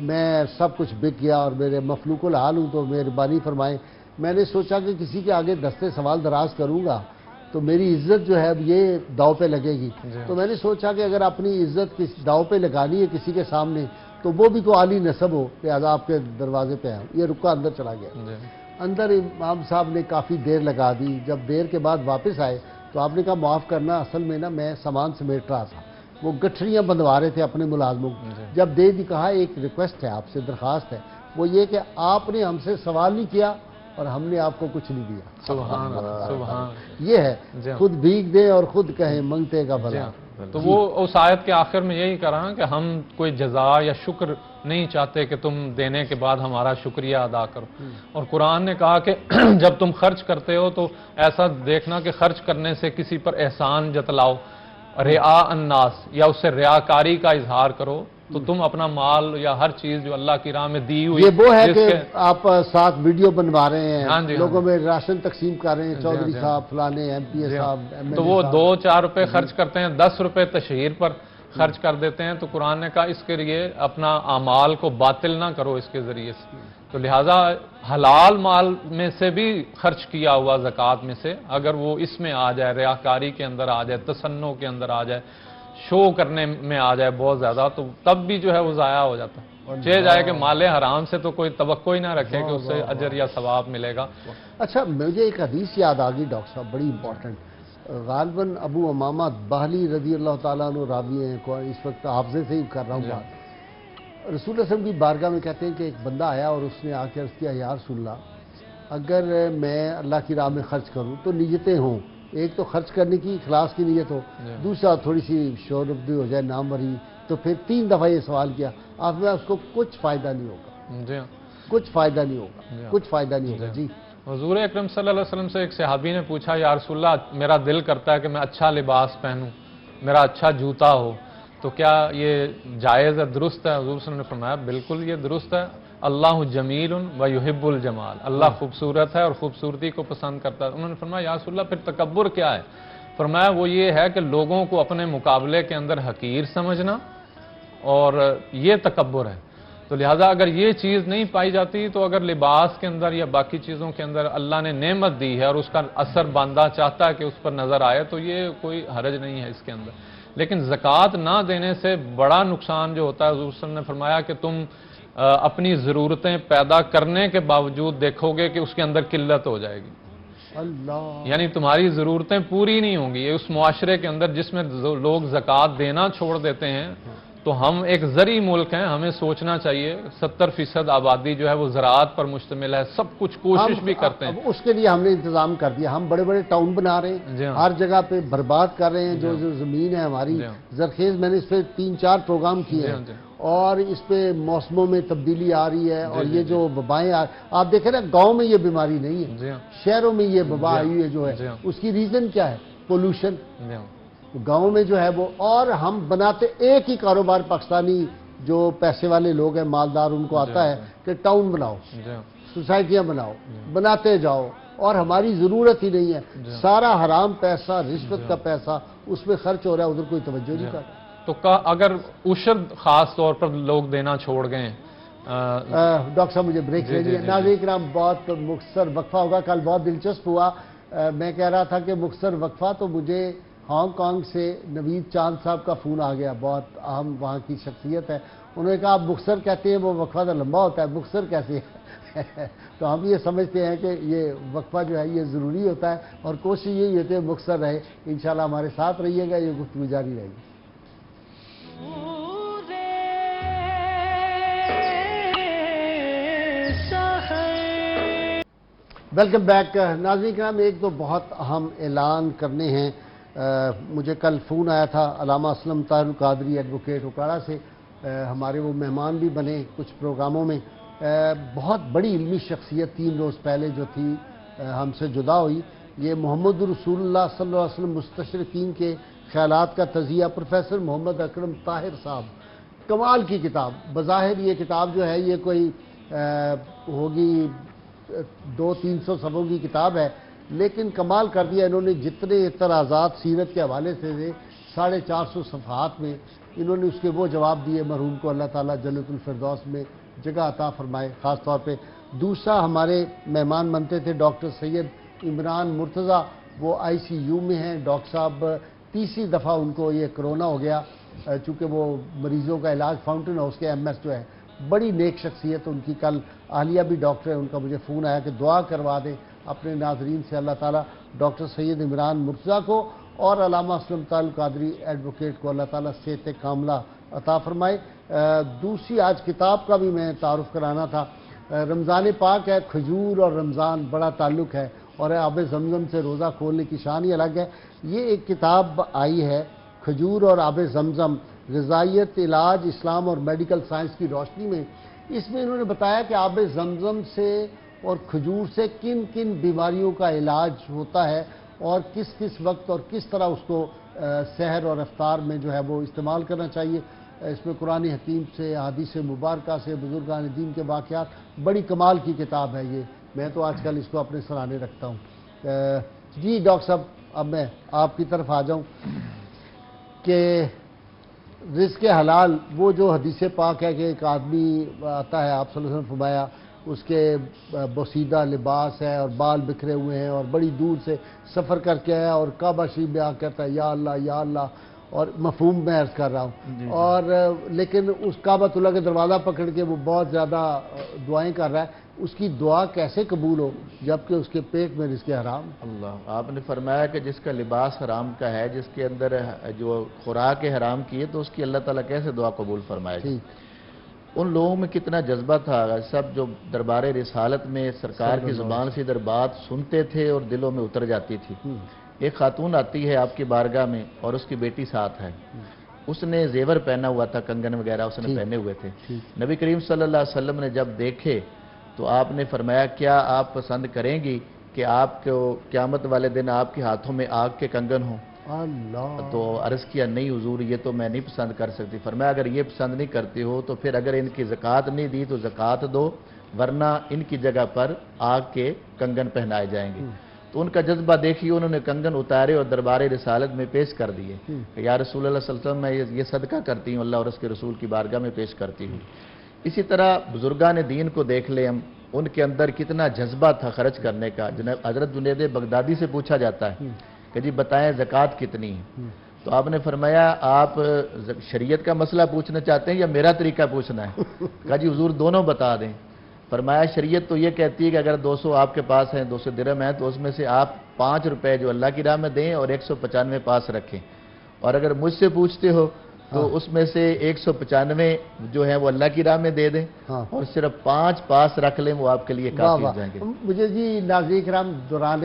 میں سب کچھ بک گیا اور میرے مفلوق الحال ہوں، تو مہربانی فرمائیں. میں نے سوچا کہ کسی کے آگے دستے سوال دراز کروں گا تو میری عزت جو ہے اب یہ داؤ پہ لگے گی. تو میں نے سوچا کہ اگر اپنی عزت داؤ پہ لگانی ہے کسی کے سامنے تو وہ بھی کوئی عالی نسب ہو، لہٰذا آپ کے دروازے پہ آؤں. یہ رکا اندر چلا گیا. اندر امام صاحب نے کافی دیر لگا دی. جب دیر کے بعد واپس آئے تو آپ نے کہا معاف کرنا، اصل میں نا میں سامان سمیٹ رہا تھا. وہ گٹھریاں بندوا رہے تھے اپنے ملازموں کو. جب دے دی کہا ایک ریکویسٹ ہے آپ سے، درخواست ہے، وہ یہ کہ آپ نے ہم سے سوال نہیں کیا اور ہم نے آپ کو کچھ نہیں دیا.
سبحان اللہ، سبحان.
یہ ہے خود بھیگ دیں اور خود کہیں منگتے کا بھلا.
تو وہ اس آیت کے آخر میں یہی کہہ رہا کہ ہم کوئی جزا یا شکر نہیں چاہتے کہ تم دینے کے بعد ہمارا شکریہ ادا کرو. اور قرآن نے کہا کہ جب تم خرچ کرتے ہو تو ایسا دیکھنا کہ خرچ کرنے سے کسی پر احسان جتلاؤ، رعا الناس، یا اس سے ریاکاری کا اظہار کرو، تو تم اپنا مال یا ہر چیز جو اللہ کی راہ میں دی ہوئی،
یہ وہ ہے
جس
کہ
کے
آپ ساتھ ویڈیو بنوا رہے ہیں،
ہاں جی،
لوگوں میں راشن تقسیم کر رہے ہیں، چودھری
جی،
صاحب فلانے ایم پی اے صاحب
تو وہ 2-4 روپے خرچ کرتے ہیں، 10 روپے تشہیر پر خرچ کر دیتے ہیں. تو قرآن نے کہا اس کے لیے اپنا اعمال کو باطل نہ کرو اس کے ذریعے سے. تو لہٰذا حلال مال میں سے بھی خرچ کیا ہوا زکوٰۃ میں سے اگر وہ اس میں آ جائے، ریاکاری کے اندر آ جائے، تصنع کے اندر آ جائے، شو کرنے میں آ جائے بہت زیادہ، تو تب بھی جو ہے وہ ضائع ہو جاتا ہے. چہ جائے کہ مال حرام سے تو کوئی توقع ہی نہ رکھے کہ اس سے اجر یا ثواب ملے گا.
اچھا مجھے ایک حدیث یاد آ گئی ڈاکٹر صاحب، بڑی امپورٹنٹ. غالباً ابو امامہ باہلی رضی اللہ تعالیٰ عنہ راوی ہیں، اس وقت حافظے سے ہی کر رہا ہوں بات. رسول اللہ صلی اللہ علیہ وسلم کی بارگاہ میں کہتے ہیں کہ ایک بندہ آیا اور اس نے آ کے عرض کیا یا رسول اللہ، اگر میں اللہ کی راہ میں خرچ کروں تو نیتیں ہوں، ایک تو خرچ کرنے کی اخلاص کی نیت ہو، دوسرا تھوڑی سی شہرت بھی ہو جائے، ناموری. تو پھر 3 دفعہ یہ سوال کیا آپ میں، اس کو کچھ فائدہ نہیں ہوگا،
جی
کچھ فائدہ نہیں ہوگا، کچھ فائدہ نہیں ہوگا. جی
حضور اکرم صلی اللہ علیہ وسلم سے ایک صحابی نے پوچھا یا رسول اللہ میرا دل کرتا ہے کہ میں اچھا لباس پہنوں، میرا اچھا جوتا ہو، تو کیا یہ جائز ہے، درست ہے؟ حضور صلی اللہ علیہ وسلم نے فرمایا بالکل یہ درست ہے. اللہ جمیل و یحب الجمال، اللہ خوبصورت ہے اور خوبصورتی کو پسند کرتا ہے. انہوں نے فرمایا یا رسول اللہ پھر تکبر کیا ہے؟ فرمایا وہ یہ ہے کہ لوگوں کو اپنے مقابلے کے اندر حقیر سمجھنا، اور یہ تکبر ہے. تو لہٰذا اگر یہ چیز نہیں پائی جاتی تو اگر لباس کے اندر یا باقی چیزوں کے اندر اللہ نے نعمت دی ہے اور اس کا اثر بندہ چاہتا ہے کہ اس پر نظر آئے تو یہ کوئی حرج نہیں ہے اس کے اندر. لیکن زکوٰۃ نہ دینے سے بڑا نقصان جو ہوتا ہے، حضور صلی اللہ علیہ وسلم نے فرمایا کہ تم اپنی ضرورتیں پیدا کرنے کے باوجود دیکھو گے کہ اس کے اندر قلت ہو جائے گی.
اللہ،
یعنی تمہاری ضرورتیں پوری نہیں ہوں گی. اس معاشرے کے اندر جس میں لوگ زکوٰۃ دینا چھوڑ دیتے ہیں تو ہم ایک زرعی ملک ہیں, ہمیں سوچنا چاہیے 70% آبادی جو ہے وہ زراعت پر مشتمل ہے, سب کچھ کوشش بھی کرتے ہیں.
اب اس کے لیے ہم نے انتظام کر دیا, ہم بڑے بڑے ٹاؤن بنا رہے ہیں,
جی ہاں.
ہر جگہ پہ برباد کر رہے ہیں جو زمین ہے ہماری
جی ہاں.
زرخیز. میں نے اس پہ 3-4 پروگرام کیے
جی
ہیں
ہاں, جی.
اور اس پہ موسموں میں تبدیلی آ رہی ہے, اور یہ جو وبائیں آپ دیکھیں نا, گاؤں میں یہ بیماری نہیں ہے,
جی ہاں.
شہروں میں یہ وبا آئی ہے جو ہے.
جی ہاں.
اس کی ریزن کیا ہے؟ پولوشن.
جی ہاں.
گاؤں میں جو ہے وہ, اور ہم بناتے ایک ہی کاروبار, پاکستانی جو پیسے والے لوگ ہیں مالدار, ان کو آتا ہے کہ ٹاؤن بناؤ,
جی ہاں.
سوسائٹیاں بناؤ, بناتے جاؤ, اور ہماری ضرورت ہی نہیں ہے. سارا حرام پیسہ, رشوت کا پیسہ اس میں خرچ ہو رہا ہے, ادھر کوئی توجہ نہیں کر رہا.
تو اگر عشر خاص طور پر لوگ دینا چھوڑ گئے,
ڈاکٹر صاحب مجھے بریک لینی ہے. ناظرین کرام, بہت مختصر وقفہ ہوگا. کل بہت دلچسپ ہوا. میں کہہ رہا تھا کہ مختصر وقفہ, تو مجھے ہانگ کانگ سے نوید چاند صاحب کا فون آ گیا, بہت اہم وہاں کی شخصیت ہے. انہوں نے کہا آپ مختصر کہتے ہیں, وہ وقفہ تو لمبا ہوتا ہے, مختصر کیسے ہے؟ تو ہم یہ سمجھتے ہیں کہ یہ وقفہ جو ہے یہ ضروری ہوتا ہے, اور کوشش یہی ہوتی ہے مختصر رہے. انشاءاللہ ہمارے ساتھ رہیے گا, یہ گفتگو جاری رہے گی. Welcome back. ناظرین کرام, ایک تو بہت اہم اعلان کرنے ہیں. مجھے کل فون آیا تھا علامہ اسلم طاہر القادری ایڈوکیٹ اکاڑا سے, ہمارے وہ مہمان بھی بنے کچھ پروگراموں میں. بہت بڑی علمی شخصیت 3 روز پہلے جو تھی ہم سے جدا ہوئی. یہ محمد رسول اللہ صلی اللہ علیہ وسلم مستشرقین کے خیالات کا تزیہ, پروفیسر محمد اکرم طاہر صاحب. کمال کی کتاب. بظاہر یہ کتاب جو ہے یہ کوئی ہوگی 200-300 صفحوں کی کتاب ہے, لیکن کمال کر دیا انہوں نے. جتنے اعتراضات سیرت کے حوالے سے تھے 450 صفحات میں انہوں نے اس کے وہ جواب دیے. مرحوم کو اللہ تعالیٰ جنت الفردوس میں جگہ عطا فرمائے. خاص طور پہ دوسرا ہمارے مہمان بنتے تھے ڈاکٹر سید عمران مرتضیٰ, وہ ICU میں ہیں. ڈاکٹر صاحب تیسری دفعہ ان کو یہ کرونا ہو گیا, چونکہ وہ مریضوں کا علاج فاؤنٹین ہاؤس کے MS جو ہے, بڑی نیک شخصیت ان کی. کل عالیہ بھی ڈاکٹر ہے, ان کا مجھے فون آیا کہ دعا کروا دیں اپنے ناظرین سے, اللہ تعالیٰ ڈاکٹر سید عمران مرتضیٰ کو اور علامہ اسلم طاہر القادری ایڈوکیٹ کو اللہ تعالیٰ صحت کاملہ عطا فرمائے. دوسری آج کتاب کا بھی میں تعارف کرانا تھا. رمضان پاک ہے, کھجور اور رمضان بڑا تعلق ہے, اور آب زمزم سے روزہ کھولنے کی شان ہی الگ ہے. یہ ایک کتاب آئی ہے, کھجور اور آب زمزم, غذائیت, علاج, اسلام اور میڈیکل سائنس کی روشنی میں. اس میں انہوں نے بتایا کہ آب زمزم سے اور کھجور سے کن کن بیماریوں کا علاج ہوتا ہے, اور کس کس وقت اور کس طرح اس کو سحر اور افطار میں جو ہے وہ استعمال کرنا چاہیے. اس میں قرآن حکیم سے, حدیث مبارکہ سے, بزرگان دین کے واقعات, بڑی کمال کی کتاب ہے یہ. میں تو آج کل اس کو اپنے سرانے رکھتا ہوں. جی ڈاکٹر صاحب, اب میں آپ کی طرف آ جاؤں کہ رزق حلال, وہ جو حدیث پاک ہے کہ ایک آدمی آتا ہے, آپ صلی اللہ علیہ وسلم فرمایا اس کے بوسیدہ لباس ہے اور بال بکھرے ہوئے ہیں, اور بڑی دور سے سفر کر کے آیا, اور کعبہ شریف میں آ کہتا ہے یا اللہ یا اللہ, اور مفہوم میں عرض کر رہا ہوں. اور لیکن اس کعبۃ اللہ کے دروازہ پکڑ کے وہ بہت زیادہ دعائیں کر رہا ہے. اس کی دعا کیسے قبول ہو جبکہ اس کے پیٹ میں رزق حرام؟
اللہ, آپ نے فرمایا کہ جس کا لباس حرام کا ہے, جس کے اندر جو خوراک حرام کی ہے, تو اس کی اللہ تعالیٰ کیسے دعا قبول فرمائے گا؟ ان لوگوں میں کتنا جذبہ تھا, سب جو دربار رسالت میں سرکار کی زبان سے ادھر بات سنتے تھے اور دلوں میں اتر جاتی تھی. ایک خاتون آتی ہے آپ کی بارگاہ میں, اور اس کی بیٹی ساتھ ہے. اس نے زیور پہنا ہوا تھا, کنگن وغیرہ اس نے پہنے ہوئے تھے. نبی کریم صلی اللہ علیہ وسلم نے جب دیکھے تو آپ نے فرمایا کیا آپ پسند کریں گی کہ آپ کو قیامت والے دن آپ کے ہاتھوں میں آگ کے کنگن ہوں؟
اللہ.
تو عرض کیا نہیں حضور, یہ تو میں نہیں پسند کر سکتی. فرمایا اگر یہ پسند نہیں کرتی ہو تو پھر اگر ان کی زکوٰۃ نہیں دی تو زکوٰۃ دو, ورنہ ان کی جگہ پر آگ کے کنگن پہنائے جائیں گے. تو ان کا جذبہ دیکھیے, انہوں نے کنگن اتارے اور دربار رسالت میں پیش کر دیے کہ یا رسول اللہ صلی اللہ علیہ وسلم, میں یہ صدقہ کرتی ہوں, اللہ اور اس کے رسول کی بارگاہ میں پیش کرتی ہوں. اسی طرح بزرگان دین کو دیکھ لیں ہم, ان کے اندر کتنا جذبہ تھا خرچ کرنے کا. حضرت جنید بغدادی سے پوچھا جاتا ہے کہ جی بتائیں زکوٰۃ کتنی ہے, تو آپ نے فرمایا آپ شریعت کا مسئلہ پوچھنا چاہتے ہیں یا میرا طریقہ پوچھنا ہے؟ کہا جی حضور دونوں بتا دیں. فرمایا شریعت تو یہ کہتی ہے کہ اگر 200 آپ کے پاس ہیں, 200 درہم ہیں, تو اس میں سے آپ 5 روپے جو اللہ کی راہ میں دیں اور 195 پاس رکھیں. اور اگر مجھ سے پوچھتے ہو تو اس میں سے 195 جو ہے وہ اللہ کی راہ میں دے دیں
ہاں۔
اور صرف 5 پاس رکھ لیں، وہ آپ کے لیے
واہ
کافی ہو
واہ۔
جائیں گے۔
مجھے جی ناظرین کرام دوران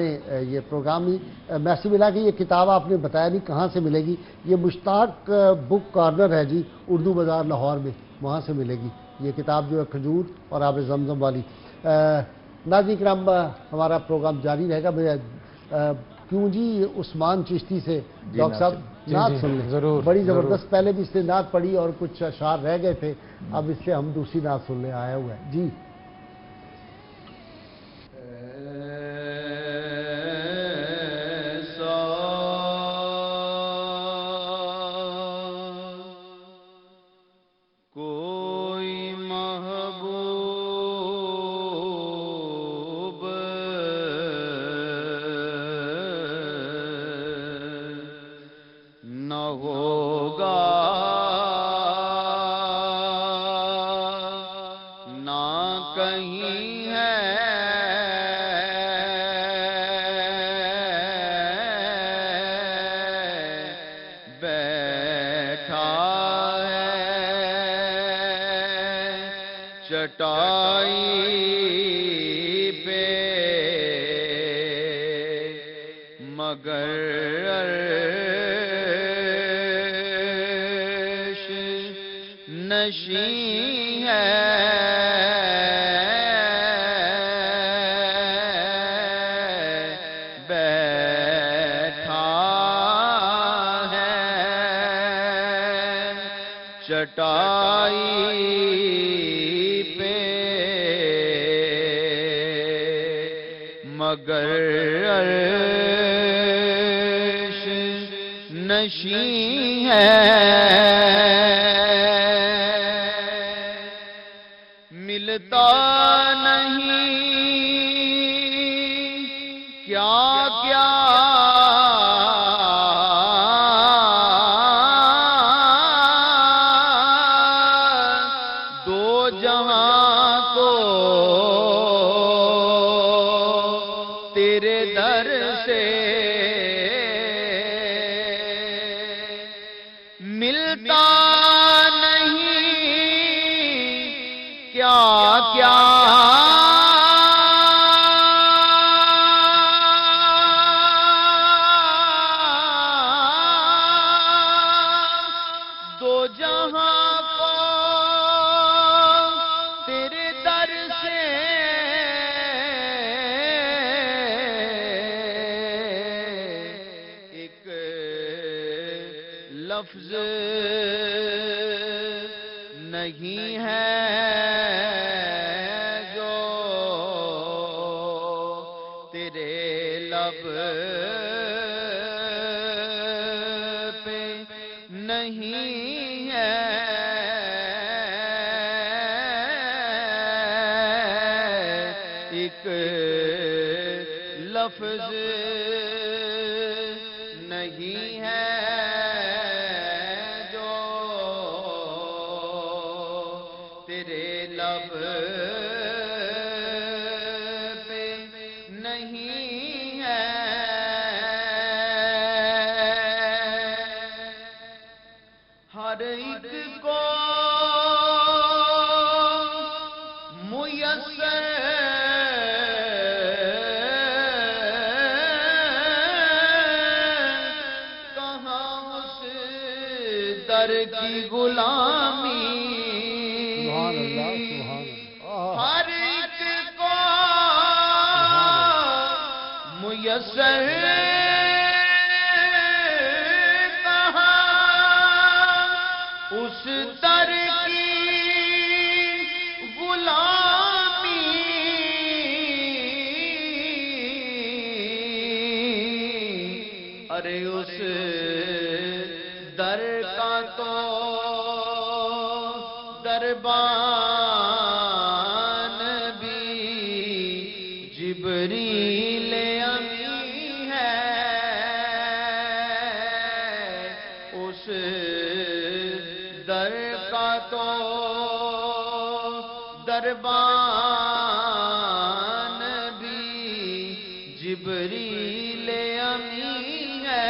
یہ پروگرام ہی میسج ملا کہ یہ کتاب آپ نے بتایا نہیں کہاں سے ملے گی۔ یہ مشتاق بک کارنر ہے جی، اردو بازار لاہور میں، وہاں سے ملے گی یہ کتاب جو ہے کھجور اور آب زمزم والی۔ ناظرین کرام ہمارا پروگرام جاری رہے گا۔ کیوں جی عثمان چشتی سے ڈاکٹر صاحب نعت سن لیں،
ضرور،
بڑی زبردست۔ پہلے بھی اس نے نعت پڑھی اور کچھ اشعار رہ گئے تھے، اب اس سے ہم دوسری نعت سن لیں، آیا ہوا ہے جی۔
کوئی محبوب نہ ہوگا، نہ کہیں ہے بیٹھا چٹائی پہ مگر عرش نشین ہے بیٹھا ہے چٹائی مگر عرش نشین ہے ملتا نہیں کیا کیا دو جہاں کو تیرے در سے ملتا نہیں کیا کیا دو جہاں کو تیرے در سے ایک لفظ نہیں ہے جو تیرے لب پہ نہیں ہے ایک لفظ نہیں ہے جو تیرے لب پہ نہیں ہے ہر ایک کو میسر کہاں اس در کی غلامی
سبحان اللہ سبحان اللہ۔
ہر ایک کو میسر کہاں اس در کی غلامی ارے اس در کا تو دربان بھی جبریل امی ہے اس در کا تو دربان بھی جبریل امی ہے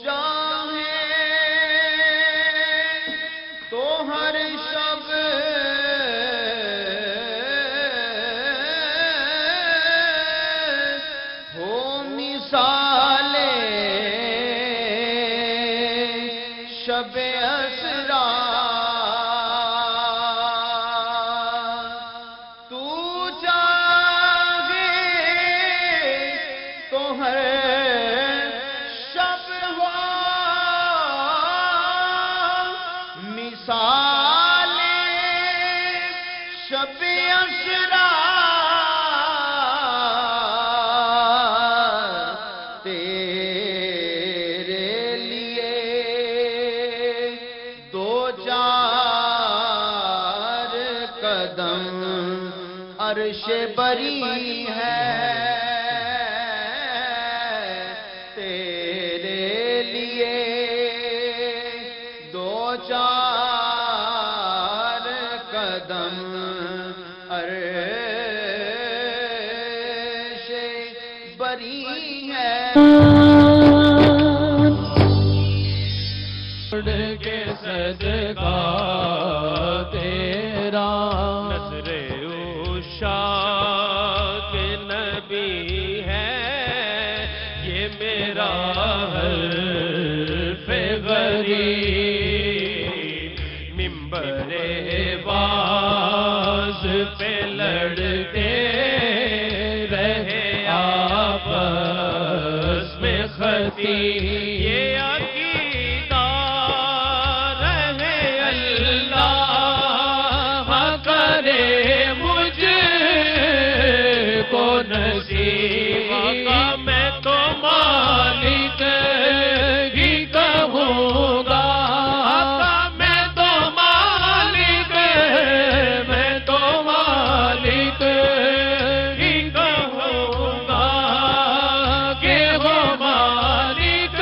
چاہے تو ہر شب ہو مثال شب اسرا تو چاہے تو ہر شب ہو مثال شب اسرا تیرے لیے دو چار قدم عرش بری ہے تیرے لیے دو چار قدم عرش بری ہے
کے صدقہ تیرا
نظر عشاق نبی ہے یہ میرا حرف غریب ممبر باز پہ لڑتے رہے آپس میں خطیب یہ عقیدہ رہے اللہ کرے مجھ کو نصیب کا میں تو مالک ہی کہوں گا میں تو مالک ہی کہوں گا کہ وہ مالک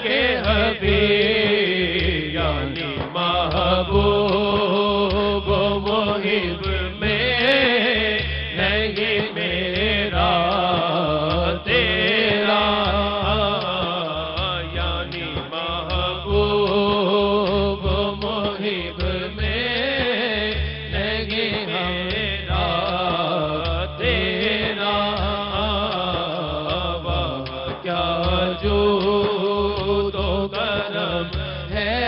کے حبیب یعنی محبوب و محب میں نہیں میرا تیرا یعنی محبوب و محب میں نہیں میرا تیرا واہ کیا جو تو کرم ہے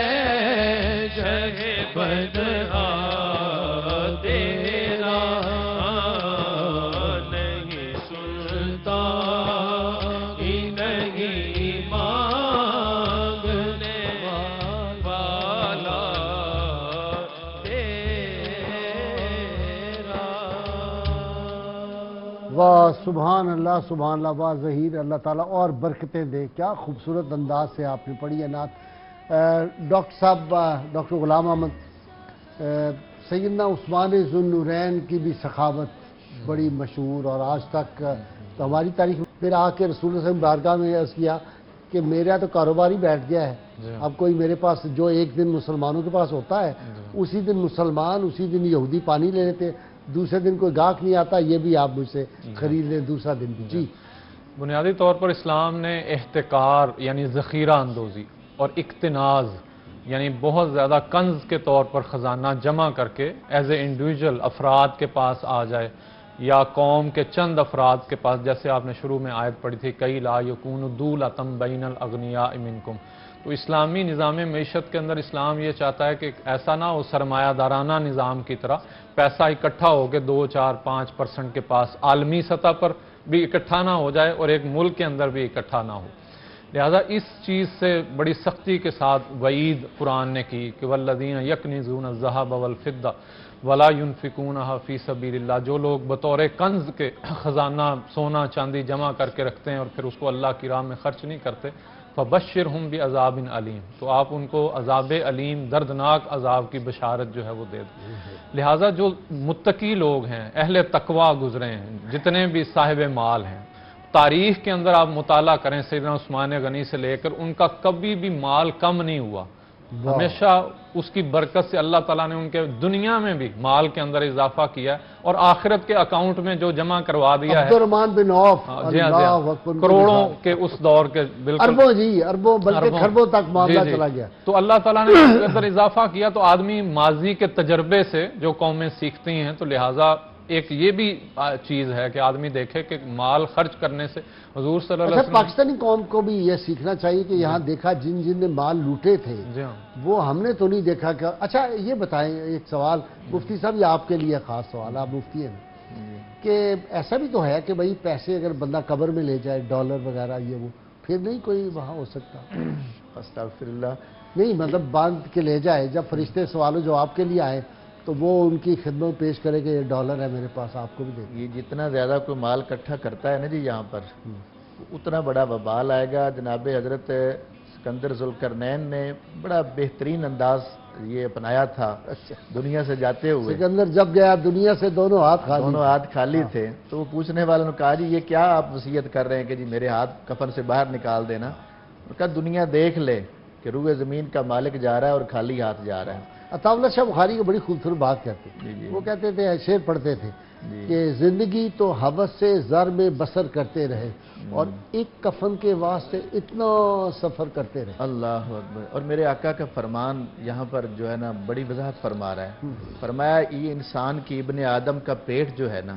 شہ بدہا تیرا نہیں سنتا ہی نہیں مانگنے والا تیرا
واہ سبحان اللہ واہ ظہیر اللہ تعالیٰ اور برکتیں دے. کیا خوبصورت انداز سے آپ نے پڑھی ہے نعت. ڈاکٹر صاحب ڈاکٹر غلام احمد سیدنا عثمان ذو النورین کی بھی سخاوت بڑی مشہور اور آج تک تو ہماری تاریخ میں پھر آ کے رسول اللہ صلی اللہ علیہ وسلم بارگاہ میں عرض کیا کہ میرا تو کاروبار ہی بیٹھ گیا ہے. اب کوئی میرے پاس جو ایک دن مسلمانوں کے پاس ہوتا ہے اسی دن مسلمان اسی دن یہودی پانی لے لیتے, دوسرے دن کوئی گاہک نہیں آتا, یہ بھی آپ مجھ سے خرید لیں دوسرا دن بھی. جی
بنیادی طور پر اسلام نے احتکار یعنی ذخیرہ اندوزی اور اقتناز یعنی بہت زیادہ کنز کے طور پر خزانہ جمع کر کے ایز اے انڈیویجول افراد کے پاس آ جائے یا قوم کے چند افراد کے پاس, جیسے آپ نے شروع میں آیت پڑھی تھی کئی لا یکون دولۃ بین الاغنیاء منکم. تو اسلامی نظام معیشت کے اندر اسلام یہ چاہتا ہے کہ ایسا نہ ہو سرمایہ دارانہ نظام کی طرح پیسہ اکٹھا ہو کے 2-4-5% کے پاس عالمی سطح پر بھی اکٹھا نہ ہو جائے اور ایک ملک کے اندر بھی اکٹھا نہ ہو. لہذا اس چیز سے بڑی سختی کے ساتھ وعید قرآن نے کی کہ والذین یکنزون الذھب والفضہ ولا ينفقونها فی سبیل اللہ, جو لوگ بطور کنز کے خزانہ سونا چاندی جمع کر کے رکھتے ہیں اور پھر اس کو اللہ کی راہ میں خرچ نہیں کرتے, فبشرہم بعذاب علیم, تو آپ ان کو عذاب علیم دردناک عذاب کی بشارت جو ہے وہ دے دیں. لہٰذا جو متقی لوگ ہیں, اہل تقوی گزرے ہیں, جتنے بھی صاحب مال ہیں, تاریخ کے اندر آپ مطالعہ کریں سیدنا عثمان غنی سے لے کر ان کا کبھی بھی مال کم نہیں ہوا, ہمیشہ اس کی برکت سے اللہ تعالیٰ نے ان کے دنیا میں بھی مال کے اندر اضافہ کیا ہے اور آخرت کے اکاؤنٹ میں جو جمع کروا دیا ہے
عبد الرحمان بن عوف
جی ہاں
اللہ اکبر،
کروڑوں کے اس دور کے بالکل
اربوں جی اربوں بلکہ خربوں تک معاملہ
جی، جی۔
چلا گیا.
تو اللہ تعالیٰ نے اس کے اندر اضافہ کیا تو آدمی ماضی کے تجربے سے جو قومیں سیکھتی ہیں تو لہٰذا ایک یہ بھی چیز ہے کہ آدمی دیکھے کہ مال خرچ کرنے سے حضور صلی اللہ علیہ
اچھا،
وسلم
پاکستانی قوم کو بھی یہ سیکھنا چاہیے کہ یہاں دیکھا جن جن نے مال لوٹے تھے
جی ہاں
وہ ہم نے تو نہیں دیکھا کہ اچھا یہ بتائیں ایک سوال مفتی صاحب، یہ آپ کے لیے خاص سوال، آپ مفتی ہیں کہ ایسا بھی تو ہے کہ بھائی پیسے اگر بندہ قبر میں لے جائے ڈالر وغیرہ یہ وہ پھر نہیں کوئی وہاں ہو سکتا؟
استغفر اللہ.
نہیں مطلب باندھ کے لے جائے، جب فرشتے سوال و جواب کے لیے آئے تو وہ ان کی خدمت پیش کرے کہ یہ ڈالر ہے میرے پاس، آپ کو بھی دے دیں.
یہ جتنا زیادہ کوئی مال اکٹھا کرتا ہے نا جی یہاں پر اتنا بڑا وبال آئے گا. جناب حضرت سکندر ذوالقرنین نے بڑا بہترین انداز یہ اپنایا تھا دنیا سے جاتے ہوئے.
سکندر جب گیا دنیا سے دونوں ہاتھ خالی.
دونوں ہاتھ خالی تھے تو وہ پوچھنے والوں نے کہا جی یہ کیا آپ وصیت کر رہے ہیں کہ جی میرے ہاتھ کفن سے باہر نکال دینا. انہوں نے کہا دنیا دیکھ لے کہ روئے زمین کا مالک جا رہا ہے اور خالی ہاتھ جا رہا ہے.
عطا اللہ شاہ بخاری کو بڑی خوبصورت بات کہتے
جی جی.
وہ کہتے تھے، شعر پڑھتے تھے
جی.
کہ زندگی تو حوث سے زر میں بسر کرتے رہے اور ایک کفن کے واسطے اتنا سفر کرتے رہے.
اللہ اکبر. اور میرے آقا کا فرمان یہاں پر جو ہے نا بڑی وضاحت فرما رہا ہے. فرمایا یہ انسان کی ابن آدم کا پیٹ جو ہے نا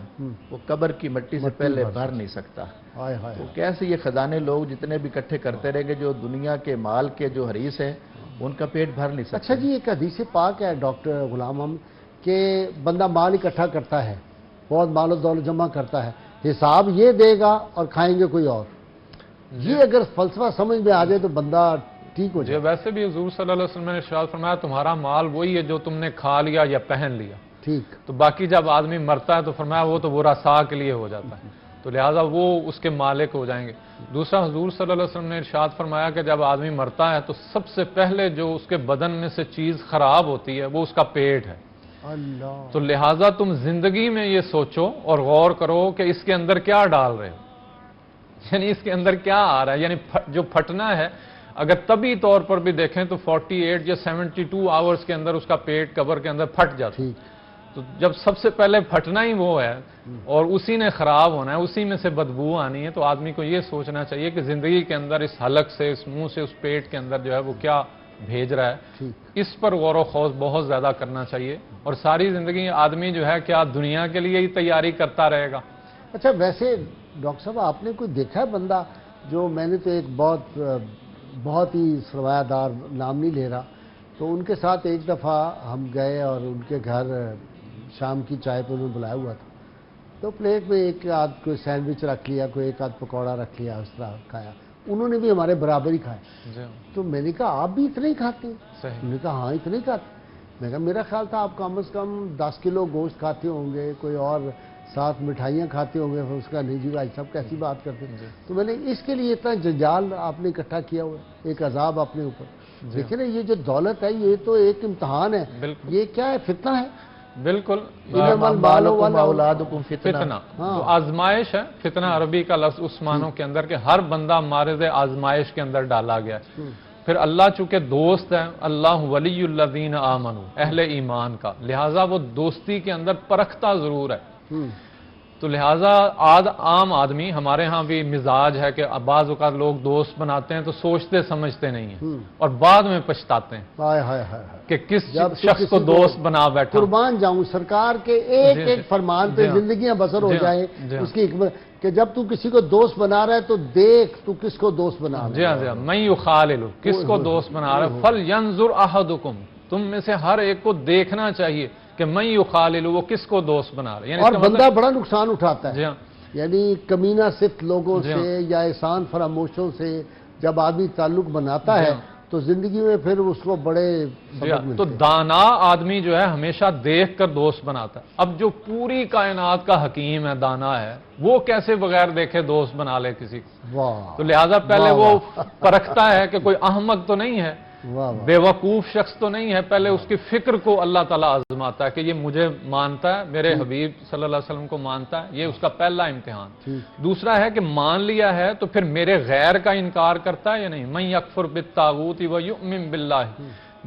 وہ قبر کی مٹی سے پہلے بھر نہیں سکتا.
ہائے ہائے.
تو کیسے یہ خزانے لوگ جتنے بھی اکٹھے کرتے رہیں گے جو دنیا کے مال کے جو حریث ہیں ان کا پیٹ بھر نہیں سکتا.
اچھا جی، ایک حدیث پاک ہے ڈاکٹر غلام احمد کہ بندہ مال اکٹھا کرتا ہے، بہت مال و دولت جمع کرتا ہے، حساب یہ دے گا اور کھائیں گے کوئی اور. یہ اگر فلسفہ سمجھ میں آ جائے تو بندہ ٹھیک ہو
جی.
جائے.
ویسے بھی حضور صلی اللہ علیہ وسلم نے ارشاد فرمایا تمہارا مال وہی ہے جو تم نے کھا لیا یا پہن لیا.
ٹھیک.
تو باقی جب آدمی مرتا ہے تو فرمایا وہ تو ورثاء کے لیے ہو جاتا ہے، تو لہٰذا وہ اس کے مالک ہو جائیں گے. دوسرا حضور صلی اللہ علیہ وسلم نے ارشاد فرمایا کہ جب آدمی مرتا ہے تو سب سے پہلے جو اس کے بدن میں سے چیز خراب ہوتی ہے وہ اس کا پیٹ ہے.
اللہ.
تو لہٰذا تم زندگی میں یہ سوچو اور غور کرو کہ اس کے اندر کیا ڈال رہے ہو، یعنی اس کے اندر کیا آ رہا ہے. یعنی جو پھٹنا ہے اگر طبی طور پر بھی دیکھیں تو 48 یا 72 آورز کے اندر اس کا پیٹ قبر کے اندر پھٹ جاتا ہے. تو جب سب سے پہلے پھٹنا ہی وہ ہے اور اسی نے خراب ہونا ہے، اسی میں سے بدبو آنی ہے، تو آدمی کو یہ سوچنا چاہیے کہ زندگی کے اندر اس حلق سے، اس منہ سے، اس پیٹ کے اندر جو ہے وہ کیا بھیج رہا ہے. اس پر غور و خوض بہت زیادہ کرنا چاہیے. اور ساری زندگی آدمی جو ہے کیا دنیا کے لیے ہی تیاری کرتا رہے گا.
اچھا ویسے ڈاکٹر صاحب آپ نے کوئی دیکھا ہے بندہ جو، میں نے تو ایک بہت ہی سرمایہ دار، نام نہیں لے رہا، تو ان کے ساتھ ایک دفعہ ہم گئے اور ان کے گھر شام کی چائے پہ انہوں نے بلایا ہوا تھا، تو پلیٹ میں ایک آدھ کوئی سینڈوچ رکھ لیا، کوئی ایک آدھ پکوڑا رکھ لیا، اس طرح کھایا. انہوں نے بھی ہمارے برابر ہی کھائے.
جی
تو میں نے کہا آپ بھی اتنے ہی کھاتے ہیں؟
صحیح.
انہوں نے کہا ہاں اتنے ہی کھاتے. میں کہا میرا خیال تھا آپ کم از کم 10 کلو گوشت کھاتے ہوں گے، کوئی اور 7 مٹھائیاں کھاتے ہوں گے. اس کا نہیں جی بھائی صاحب کیسی بات کرتے ہیں. تو میں نے اس کے لیے اتنا جنجال آپ نے اکٹھا کیا ہوا ہے، ایک عذاب اپنے اوپر. دیکھیں نا یہ جو دولت ہے یہ تو ایک امتحان ہے.
بالکل.
یہ کیا ہے؟ فتنہ ہے.
بالکل.
اولادکم
فتنہ تو آزمائش ہے. فتنہ عربی کا لفظ اس معنوں کے اندر کہ ہر بندہ معرض آزمائش کے اندر ڈالا گیا ہے. پھر اللہ چونکہ دوست ہے، اللہ ولی الذین آمنوا، اہل ایمان کا، لہٰذا وہ دوستی کے اندر پرکھتا ضرور ہے. تو لہٰذا عام آدمی، ہمارے ہاں بھی مزاج ہے کہ بعض اوقات لوگ دوست بناتے ہیں تو سوچتے سمجھتے نہیں ہیں اور بعد میں پچھتاتے ہیں
ہائے ہائے ہائے.
کہ کس
جب
شخص کو دوست بنا بیٹھا.
قربان جاؤں سرکار کے ایک ایک فرمان پہ زندگیاں بسر ہو جائیں. اس کی حکمت کہ جب تو کسی کو دوست بنا رہا ہے تو دیکھ تو کس کو دوست بنا رہا ہے.
جی ہاں جی ہاں. من یخالل، کس کو دوست بنا رہا ہے. فلینظر احدکم، تم میں سے ہر ایک کو دیکھنا چاہیے کہ من یخالل، وہ کس کو دوست بنا رہا ہے.
اور بندہ بڑا نقصان اٹھاتا ہے.
جی ہاں.
یعنی کمینہ صفت لوگوں سے یا احسان فراموشوں سے جب آدمی تعلق بناتا ہے تو زندگی میں پھر اس کو بڑے سبق ملتے
تو
ہیں.
دانا آدمی جو ہے ہمیشہ دیکھ کر دوست بناتا ہے. اب جو پوری کائنات کا حکیم ہے، دانا ہے، وہ کیسے بغیر دیکھے دوست بنا لے کسی کو.
واہ
تو لہٰذا پہلے وہ پرکھتا ہے کہ کوئی احمق تو نہیں ہے،
واہ.
بے وقوف شخص تو نہیں ہے. پہلے اس کی فکر کو اللہ تعالیٰ آزماتا ہے کہ یہ مجھے مانتا ہے، میرے حبیب صلی اللہ علیہ وسلم کو مانتا ہے. یہ اس کا پہلا امتحان. دوسرا ہے کہ مان لیا ہے تو پھر میرے غیر کا انکار کرتا ہے یا نہیں. من یکفر بالطاغوت ویؤمن باللہ،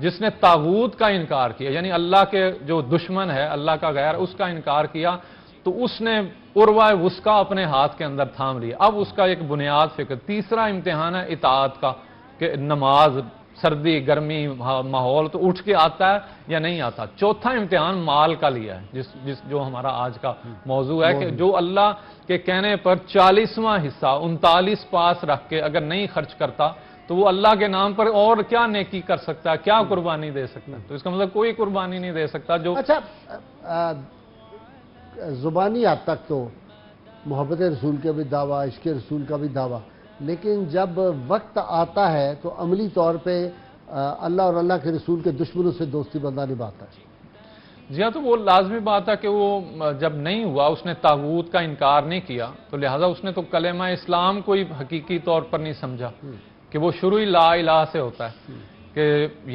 جس نے طاغوت کا انکار کیا، یعنی اللہ کے جو دشمن ہے، اللہ کا غیر، اس کا انکار کیا، تو اس نے عروہ وثقیٰ اپنے ہاتھ کے اندر تھام لیا۔ اب اس کا ایک بنیاد فکر۔ تیسرا امتحان ہے اطاعت کا، کہ نماز، سردی گرمی ماحول تو اٹھ کے آتا ہے یا نہیں آتا۔ چوتھا امتحان مال کا لیا ہے، جو ہمارا آج کا موضوع ہے، کہ جو اللہ کے کہنے پر 40واں حصہ 39 پاس رکھ کے اگر نہیں خرچ کرتا تو وہ اللہ کے نام پر اور کیا نیکی کر سکتا ہے، کیا قربانی دے سکتا ہے؟ تو اس کا مطلب کوئی قربانی نہیں دے سکتا جو
اچھا زبانی حد تک تو محبت رسول کا بھی دعویٰ، عشق رسول کا بھی دعویٰ، لیکن جب وقت آتا ہے تو عملی طور پہ اللہ اور اللہ کے رسول کے دشمنوں سے دوستی بندہ نبھاتا ہے۔
جی ہاں، تو وہ لازمی بات ہے کہ وہ جب نہیں ہوا، اس نے طاغوت کا انکار نہیں کیا، تو لہٰذا اس نے تو کلمہ اسلام کو ہی حقیقی طور پر نہیں سمجھا، کہ وہ شروع ہی لا الہ سے ہوتا ہے، کہ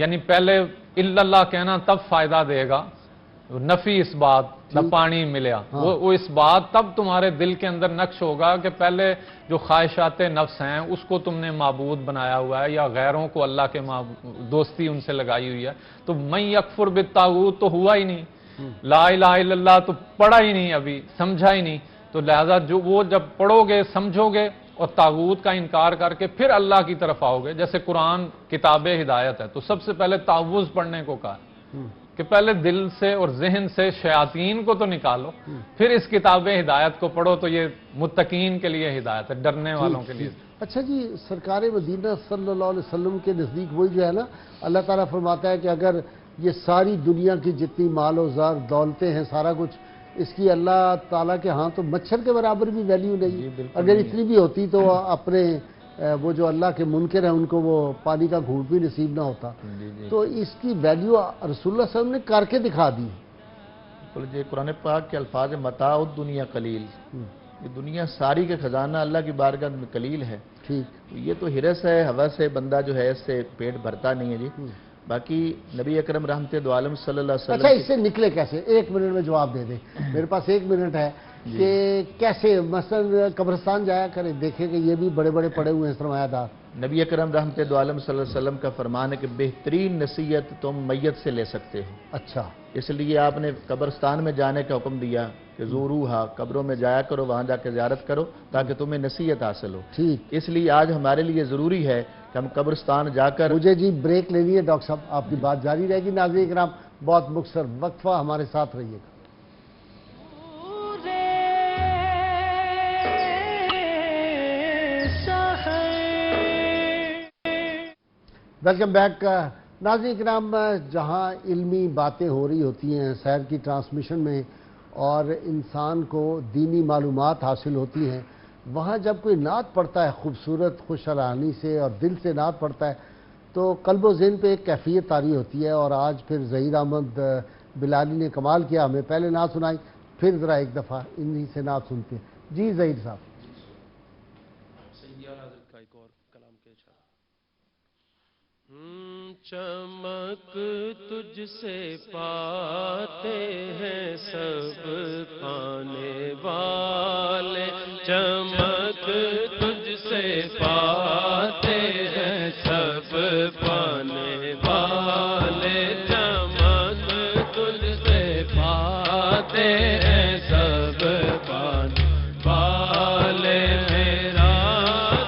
یعنی پہلے الا اللہ کہنا تب فائدہ دے گا، نفی اس بات نہ پانی ملیا، وہ اس بات تب تمہارے دل کے اندر نقش ہوگا کہ پہلے جو خواہشات نفس ہیں اس کو تم نے معبود بنایا ہوا ہے، یا غیروں کو اللہ کے دوستی ان سے لگائی ہوئی ہے۔ تو من یکفر بالطاغوت تو ہوا ہی نہیں، لا الہ الا اللہ تو پڑھا ہی نہیں، ابھی سمجھا ہی نہیں، تو لہذا جو وہ جب پڑھو گے، سمجھو گے اور طاغوت کا انکار کر کے پھر اللہ کی طرف آؤ گے، جیسے قرآن کتاب ہدایت ہے، تو سب سے پہلے تعوذ پڑھنے کو کہا کہ پہلے دل سے اور ذہن سے شیاطین کو تو نکالو، پھر اس کتاب ہدایت کو پڑھو، تو یہ متقین کے لیے ہدایت ہے، ڈرنے والوں کے لیے۔
اچھا جی، سرکار مدینہ صلی اللہ علیہ وسلم کے نزدیک وہی جو ہے نا، اللہ تعالیٰ فرماتا ہے کہ اگر یہ ساری دنیا کی جتنی مال و زر دولتیں ہیں، سارا کچھ، اس کی اللہ تعالیٰ کے ہاں تو مچھر کے برابر بھی ویلیو نہیں، اگر اتنی بھی ہوتی تو اپنے وہ جو اللہ کے منکر ہیں ان کو وہ پانی کا گھونٹ بھی نصیب نہ ہوتا، تو اس کی ویلیو رسول اللہ صلی اللہ علیہ وسلم نے کر کے دکھا دی۔
یہ قرآن پاک کے الفاظ متاع الدنیا قلیل، یہ دنیا ساری کے خزانہ اللہ کی بارگاہ میں قلیل ہے،
ٹھیک،
یہ تو ہرس ہے، ہوس ہے، بندہ جو ہے اس سے پیٹ بھرتا نہیں ہے جی۔ باقی نبی اکرم رحمت دو عالم صلی اللہ علیہ وسلم
اچھا اس سے نکلے کیسے؟ ایک منٹ میں جواب دے دیں، میرے پاس 1 منٹ ہے، کہ کیسے مثلا قبرستان جایا کریں، دیکھیں کہ یہ بھی بڑے بڑے پڑے ہوئے ہیں سرمایہ دار۔
نبی اکرم رحمت دو عالم صلی اللہ علیہ وسلم کا فرمان ہے کہ بہترین نصیحت تم میت سے لے سکتے ہو،
اچھا،
اس لیے آپ نے قبرستان میں جانے کا حکم دیا کہ زوروہا، قبروں میں جایا کرو، وہاں جا کے زیارت کرو تاکہ تمہیں نصیحت حاصل ہو۔
ٹھیک،
اس لیے آج ہمارے لیے ضروری ہے کہ ہم قبرستان جا کر
مجھے جی بریک لینی ہے ڈاکٹر صاحب، آپ کی بات جاری رہے گی۔ ناظرین کرام، بہت مختصر وقفہ، ہمارے ساتھ رہیے گا۔ ویلکم بیک ناظرین کرام، جہاں علمی باتیں ہو رہی ہوتی ہیں سیر کی ٹرانسمیشن میں اور انسان کو دینی معلومات حاصل ہوتی ہیں، وہاں جب کوئی نعت پڑھتا ہے خوبصورت خوش ارانی سے اور دل سے نعت پڑھتا ہے تو قلب و ذہن پہ ایک کیفیت طاری ہوتی ہے، اور آج پھر ظہیر احمد بلالی نے کمال کیا، ہمیں پہلے نعت سنائی، پھر ذرا ایک دفعہ انہی سے نعت سنتے ہیں۔ جی ظہیر صاحب،
چمک تجھ سے پاتے ہیں سب پانے والے، چمک تجھ سے پاتے ہیں سب پانے والے، چمک تجھ سے پاتے ہیں سب پانے والے، میرا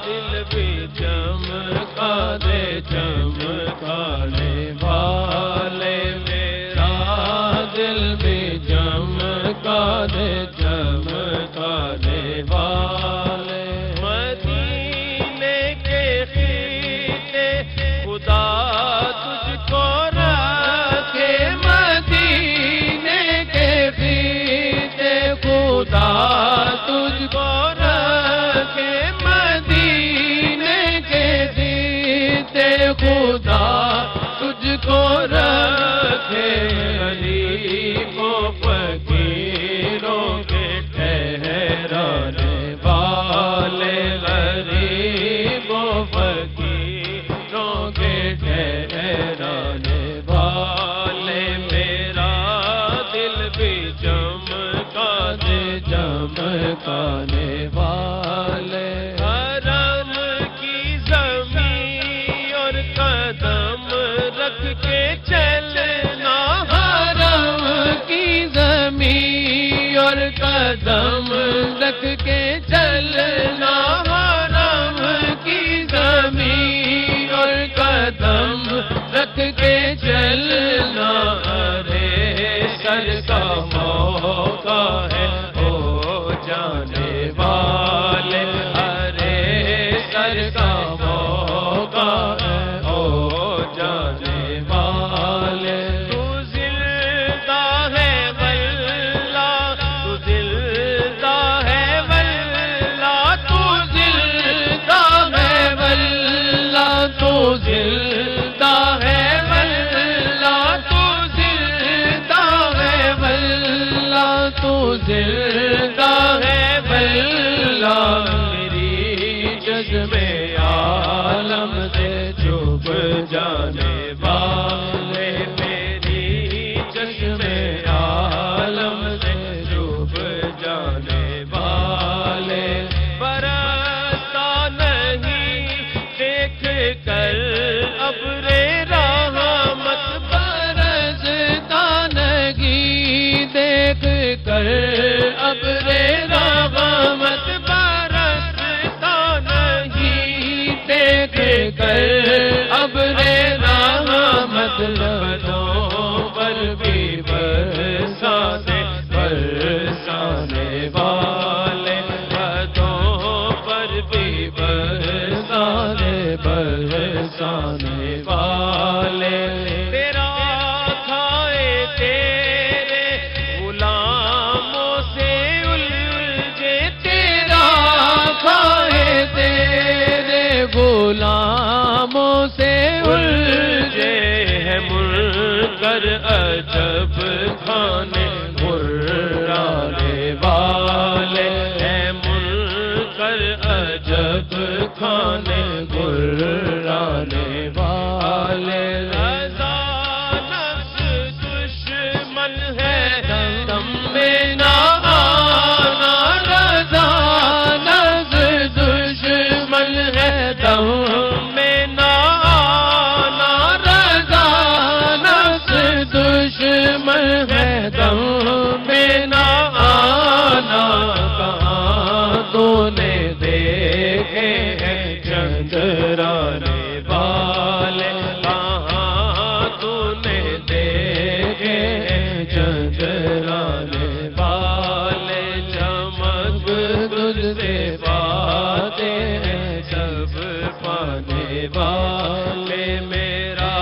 دل بھی چمکا دے چمکانے والے، میرا دل بھی چمکا دے چمکانے والے، مدینے کے خطے خدا تجھ کو رکھے، مدینے کے خطے خدا تجھ کو رکھے، مدینے کے خطے خدا تجھ کو رکھے، غریب و کر ابرے رحمت
برستا نہیں دیکھ کر ابرے
رحمت برستا نہیں
دیکھ کر ابرے رحمت
بدوں پر بھی برسانے والے بدوں پر بھی برسانے والے تیرا کھائے تیرے غلاموں سے الجھے
تیرا کھائے تیرے غلاموں سے
الجھے ہے منکر عجب کھانے مرانے والے ہے منکر عجب کھانے مرانے والے رضا نفس دشمن ہے دم میں نہ آنا
رضا نفس دشمن ہے دم
میں نہ آنا
رضا نفس دشمن ہے دم
میں نہ آنا کہاں تو نے دیکھے ہیں چندرانے والے کہاں تو نے دیکھے ہیں چندرانے والے چمک تجھ سے باتیں ہیں سب پانے والے میرا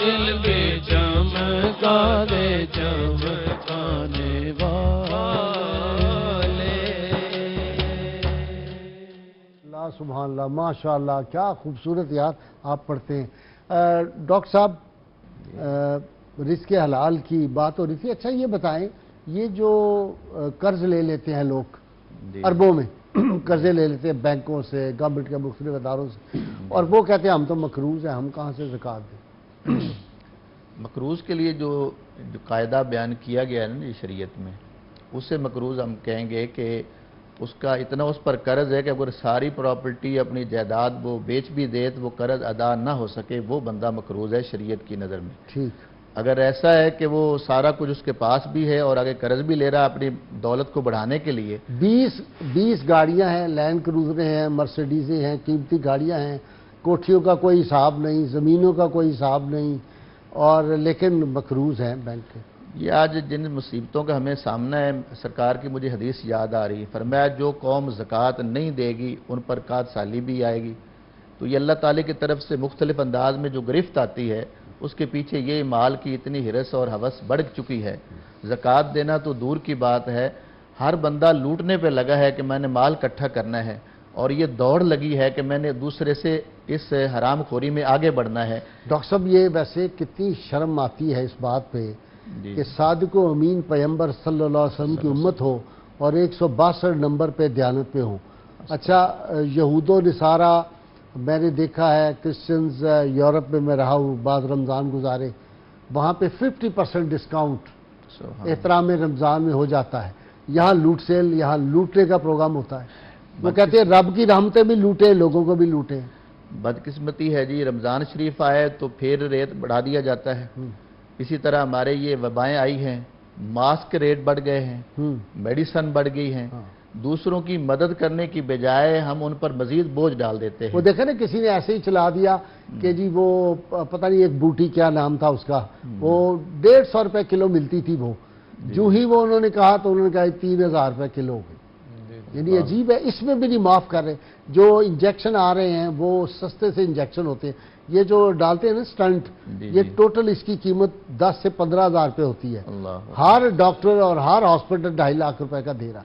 دل بھی چمکا دے چمکانے والے
اللہ سبحان اللہ، ماشاء اللہ، کیا خوبصورت یار آپ پڑھتے ہیں۔ ڈاکٹر صاحب، رزق حلال کی بات ہو رہی تھی، اچھا یہ بتائیں، یہ جو قرض لے لیتے ہیں لوگ اربوں میں قرضے لے لیتے ہیں بینکوں سے، گورنمنٹ کے مختلف اداروں سے، اور وہ کہتے ہیں ہم تو مقروض ہیں، ہم کہاں سے زکوٰۃ دیں؟
مقروض کے لیے جو قاعدہ بیان کیا گیا ہے نا شریعت میں، اس سے مقروض ہم کہیں گے کہ اس کا اتنا اس پر قرض ہے کہ اگر ساری پراپرٹی اپنی جائیداد وہ بیچ بھی دے تو وہ قرض ادا نہ ہو سکے، وہ بندہ مقروض ہے شریعت کی نظر میں۔
ٹھیک،
اگر ایسا ہے کہ وہ سارا کچھ اس کے پاس بھی ہے اور آگے قرض بھی لے رہا ہے اپنی دولت کو بڑھانے کے لیے،
20 گاڑیاں ہیں، لینڈ کروزریں ہیں، مرسیڈیزیں ہیں، قیمتی گاڑیاں ہیں، کوٹھیوں کا کوئی حساب نہیں، زمینوں کا کوئی حساب نہیں، اور لیکن مقروض ہیں بینک کے۔
یہ آج جن مصیبتوں کا ہمیں سامنا ہے، سرکار کی مجھے حدیث یاد آ رہی ہے، فرمایا جو قوم زکوٰۃ نہیں دے گی ان پر قحط سالی بھی آئے گی۔ تو یہ اللہ تعالی کی طرف سے مختلف انداز میں جو گرفت آتی ہے، اس کے پیچھے یہ مال کی اتنی ہرس اور ہوس بڑھ چکی ہے۔ زکوٰۃ دینا تو دور کی بات ہے، ہر بندہ لوٹنے پہ لگا ہے کہ میں نے مال اکٹھا کرنا ہے، اور یہ دوڑ لگی ہے کہ میں نے دوسرے سے اس حرام خوری میں آگے بڑھنا ہے۔
ڈاکٹر صاحب، یہ ویسے کتنی شرم آتی ہے اس بات پہ
جی
کہ صادق و امین پیغمبر صلی اللہ علیہ وسلم کی امت ہو اور 162 نمبر پہ دیانت پہ ہوں۔ اچھا، یہود و نصارہ میں نے دیکھا ہے، کرسچنز یورپ میں رہا ہوں، بعض رمضان گزارے، وہاں پہ 50% ڈسکاؤنٹ احترام رمضان میں ہو جاتا ہے۔ یہاں لوٹ سیل، یہاں لوٹنے کا پروگرام ہوتا ہے۔ وہ کہتے ہیں رب کی رحمتیں بھی لوٹیں، لوگوں کو بھی لوٹیں۔
بدقسمتی ہے جی، رمضان شریف آئے تو پھر ریٹ بڑھا دیا جاتا ہے۔ اسی طرح ہمارے یہ وبائیں آئی ہیں، ماسک کے ریٹ بڑھ گئے ہیں، میڈیسن بڑھ گئی ہیں، دوسروں کی مدد کرنے کی بجائے ہم ان پر مزید بوجھ ڈال دیتے ہیں۔
وہ دیکھیں نا، کسی نے ایسے ہی چلا دیا کہ جی وہ پتہ نہیں ایک بوٹی کیا نام تھا اس کا، وہ 150 روپے کلو ملتی تھی، وہ جو ہی وہ انہوں نے کہا تو انہوں نے کہا 3000 روپے کلو ہو گئی۔ یعنی عجیب ہے، اس میں بھی نہیں معاف کر رہے۔ جو انجیکشن آ رہے ہیں وہ سستے سے انجیکشن ہوتے ہیں، یہ جو ڈالتے ہیں نا سٹنٹ، یہ ٹوٹل اس کی قیمت 10 سے 15 ہزار روپے ہوتی ہے۔ ہر ڈاکٹر اور ہر ہاسپٹل 2.5 لاکھ روپے کا دے رہا۔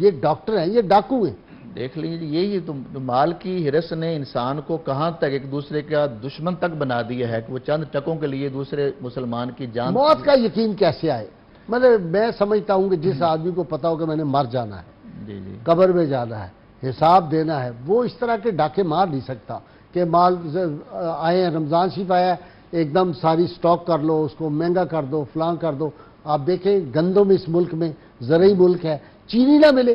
یہ ڈاکٹر ہیں، یہ ڈاکو ہیں۔
دیکھ لیجیے، یہی تو مال کی ہرس نے انسان کو کہاں تک ایک دوسرے کا دشمن تک بنا دیا ہے کہ وہ چند ٹکوں کے لیے دوسرے مسلمان کی جان۔
موت کا یقین کیسے آئے؟ مطلب میں سمجھتا ہوں کہ جس آدمی کو پتا ہو کہ میں نے مر جانا ہے، قبر میں جانا ہے، حساب دینا ہے، وہ اس طرح کے ڈاکے مار نہیں سکتا کہ مال آئے ہیں، رمضان شریف آیا ہے، ایک دم ساری سٹاک کر لو، اس کو مہنگا کر دو، فلان کر دو۔ آپ دیکھیں گندم اس ملک میں زرعی ملک ہے، چینی نہ ملے،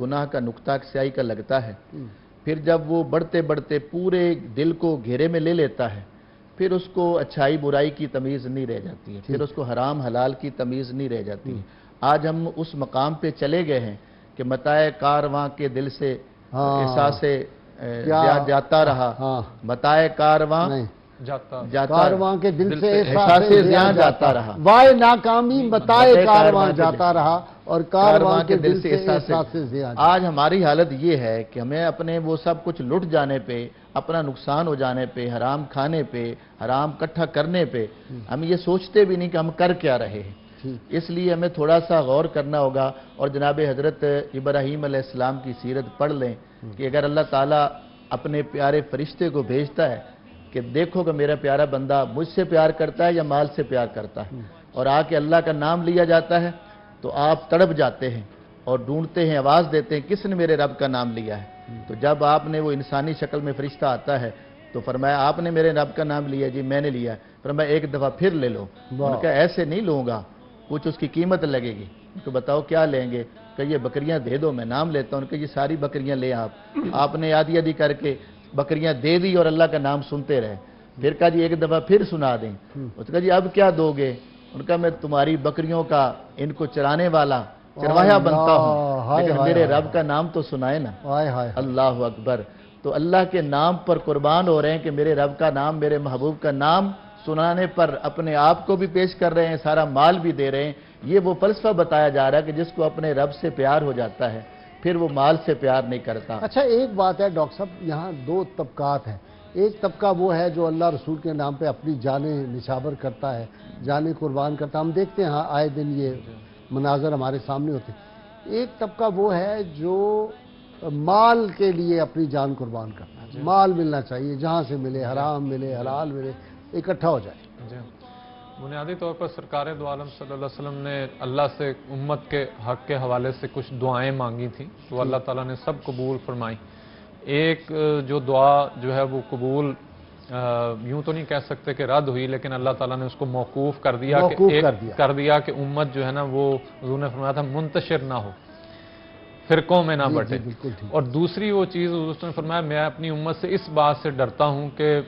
گناہ کا نقطہ سیاہی کا لگتا ہے، پھر جب وہ بڑھتے بڑھتے پورے دل کو گھیرے میں لے لیتا ہے، پھر اس کو اچھائی برائی کی تمیز نہیں رہ جاتی ہے، پھر اس کو حرام حلال کی تمیز نہیں رہ جاتی ہے. آج ہم اس مقام پہ چلے گئے ہیں کہ متاع کارواں کے دل سے احساس جاتا رہا، متاع کارواں جاتا
کارواں کے دل سے
احساس زیاں جاتا رہا،
وائے ناکامی بتائے کارواں جاتا رہا، اور کارواں کے دل سے احساس زیاں.
آج ہماری حالت یہ ہے کہ ہمیں اپنے وہ سب کچھ لٹ جانے پہ، اپنا نقصان ہو جانے پہ، حرام کھانے پہ، حرام کٹھا کرنے پہ ہم یہ سوچتے بھی نہیں کہ ہم کر کیا رہے ہیں. اس لیے ہمیں تھوڑا سا غور کرنا ہوگا. اور جناب حضرت ابراہیم علیہ السلام کی سیرت پڑھ لیں کہ اگر اللہ تعالیٰ اپنے پیارے فرشتے کو بھیجتا ہے کہ دیکھو کہ میرا پیارا بندہ مجھ سے پیار کرتا ہے یا مال سے پیار کرتا ہے، اور آ کے اللہ کا نام لیا جاتا ہے تو آپ تڑپ جاتے ہیں اور ڈھونڈتے ہیں، آواز دیتے ہیں کس نے میرے رب کا نام لیا ہے. تو جب آپ نے وہ انسانی شکل میں فرشتہ آتا ہے تو فرمایا آپ نے میرے رب کا نام لیا؟ جی میں نے لیا. فرمایا ایک دفعہ پھر لے لو. ان کا ایسے نہیں لوں گا، کچھ اس کی قیمت لگے گی. ان کو بتاؤ کیا لیں گے؟ کہ یہ بکریاں دے دو، میں نام لیتا ہوں. ان کہ یہ ساری بکریاں لیں آپ نے آدھی آدھی کر کے بکریاں دے دی اور اللہ کا نام سنتے رہے. پھر کہا جی ایک دفعہ پھر سنا دیں. اس کا جی اب کیا دو گے؟ ان کا میں تمہاری بکریوں کا ان کو چرانے والا چرواہا بنتا ہوں، لیکن میرے رب کا نام تو سنائے نا. اللہ اکبر. تو اللہ کے نام پر قربان ہو رہے ہیں کہ میرے رب کا نام، میرے محبوب کا نام سنانے پر اپنے آپ کو بھی پیش کر رہے ہیں، سارا مال بھی دے رہے ہیں. یہ وہ فلسفہ بتایا جا رہا ہے کہ جس کو اپنے رب سے پیار ہو جاتا ہے پھر وہ مال سے پیار نہیں کرتا.
اچھا ایک بات ہے ڈاکٹر صاحب، یہاں دو طبقات ہیں. ایک طبقہ وہ ہے جو اللہ رسول کے نام پہ اپنی جانیں نچھاور کرتا ہے، جانیں قربان کرتا ہے. ہم دیکھتے ہیں آئے دن یہ مناظر ہمارے سامنے ہوتے ہیں. ایک طبقہ وہ ہے جو مال کے لیے اپنی جان قربان کرتا ہے. مال ملنا چاہیے، جہاں سے ملے، حرام ملے حلال ملے، اکٹھا ہو جائے.
بنیادی طور پر سرکار دو عالم صلی اللہ علیہ وسلم نے اللہ سے امت کے حق کے حوالے سے کچھ دعائیں مانگی تھیں، تو اللہ تعالیٰ نے سب قبول فرمائی. ایک جو دعا جو ہے وہ قبول یوں تو نہیں کہہ سکتے کہ رد ہوئی، لیکن اللہ تعالیٰ نے اس کو موقوف کر دیا کہ امت جو ہے نا وہ حضور نے فرمایا تھا منتشر نہ ہو، فرقوں میں نہ بٹے. اور دوسری وہ چیز حضور نے فرمایا میں اپنی امت سے اس بات سے ڈرتا ہوں کہ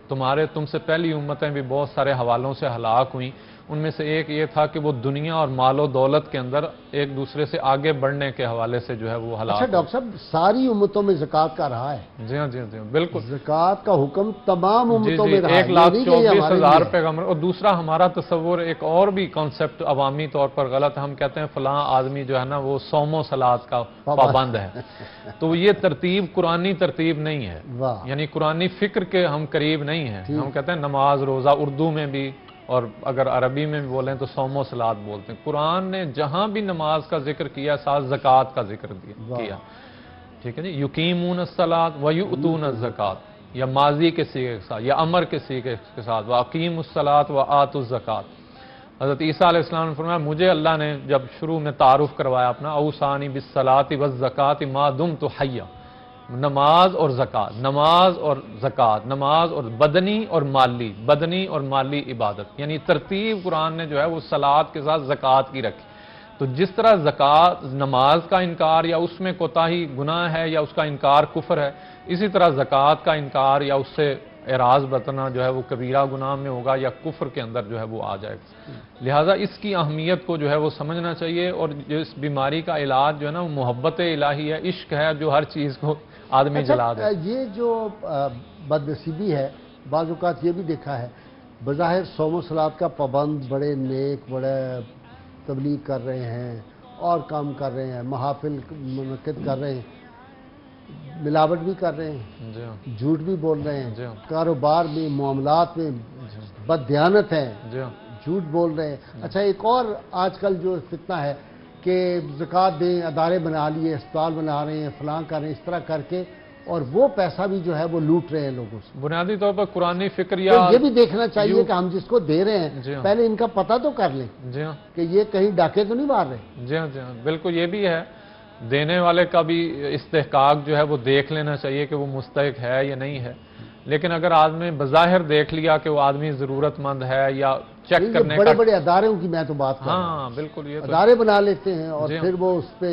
تم سے پہلی امتیں بھی بہت سارے حوالوں سے ہلاک ہوئیں. ان میں سے ایک یہ تھا کہ وہ دنیا اور مال و دولت کے اندر ایک دوسرے سے آگے بڑھنے کے حوالے سے جو ہے وہ ہلاک.
اچھا ڈاکٹر صاحب ساری امتوں میں زکوٰۃ کا رہا ہے؟
جی ہاں بالکل.
زکوٰۃ کا حکم تمام امتوں میں رہا ہے.
1,24,000 پیغمبر. اور دوسرا ہمارا تصور ایک اور بھی کانسیپٹ عوامی طور پر غلط ہے. ہم کہتے ہیں فلاں آدمی جو ہے نا وہ صوم و صلات کا پابند ہے. تو یہ ترتیب قرآنی ترتیب نہیں ہے، یعنی قرآنی فکر کے ہم قریب نہیں ہیں. ہم کہتے ہیں نماز روزہ، اردو میں بھی اور اگر عربی میں بھی بولیں تو صوم و صلات بولتے ہیں. قرآن نے جہاں بھی نماز کا ذکر کیا ساتھ زکوٰۃ کا ذکر کیا. ٹھیک ہے جی. یقیمون الصلاۃ ویؤتون الزکوٰۃ، یا ماضی کے سیغے کے ساتھ یا امر کے سیغے کے ساتھ واقیموا الصلاۃ وآتوا الزکوٰۃ. حضرت عیسیٰ علیہ السلام نے فرمایا مجھے اللہ نے جب شروع میں تعارف کروایا اپنا اوصانی بالصلاۃ والزکوٰۃ ما دمت حیا، نماز اور زکوٰۃ، نماز اور زکوٰۃ، نماز اور بدنی اور مالی عبادت، یعنی ترتیب قرآن نے جو ہے وہ صلات کے ساتھ زکوٰۃ کی رکھی. تو جس طرح زکوٰۃ نماز کا انکار یا اس میں کوتاہی گناہ ہے یا اس کا انکار کفر ہے، اسی طرح زکوٰۃ کا انکار یا اس سے اعراض برتنا جو ہے وہ کبیرہ گناہ میں ہوگا یا کفر کے اندر جو ہے وہ آ جائے گا. لہٰذا اس کی اہمیت کو جو ہے وہ سمجھنا چاہیے. اور اس بیماری کا علاج جو ہے نا وہ محبت الہی ہے، عشق ہے جو ہر چیز کو آدمی جلا دے.
یہ جو بدنصیبی ہے بعض اوقات یہ بھی دیکھا ہے بظاہر صوم و صلات کا پابند، بڑے نیک، بڑے تبلیغ کر رہے ہیں اور کام کر رہے ہیں، محافل منعقد کر رہے ہیں، ملاوٹ بھی کر رہے ہیں، جھوٹ بھی بول رہے ہیں، کاروبار میں معاملات میں بددیانت ہیں، جھوٹ بول رہے ہیں. اچھا ایک اور آج کل جو فتنہ ہے کہ زکوٰۃ دیں، ادارے بنا لیے، اسپتال بنا رہے ہیں، فلاں کر رہے ہیں، اس طرح کر کے اور وہ پیسہ بھی جو ہے وہ لوٹ رہے ہیں لوگوں سے.
بنیادی طور پر قرآنی فکر یا
یہ بھی دیکھنا چاہیے کہ ہم جس کو دے رہے ہیں پہلے ان کا پتہ تو کر لیں کہ یہ کہیں ڈاکے تو نہیں مار رہے.
جی ہاں بالکل. یہ بھی ہے دینے والے کا بھی استحقاق جو ہے وہ دیکھ لینا چاہیے کہ وہ مستحق ہے یا نہیں ہے. لیکن اگر آدمی بظاہر دیکھ لیا کہ وہ آدمی ضرورت مند ہے یا چیک کرنے
بڑے
کا،
بڑے اداروں کی میں تو بات کر رہا ہوں،
ہاں بالکل یہ تو
ادارے بنا لیتے ہیں اور
جی ہاں۔
پھر وہ اس پہ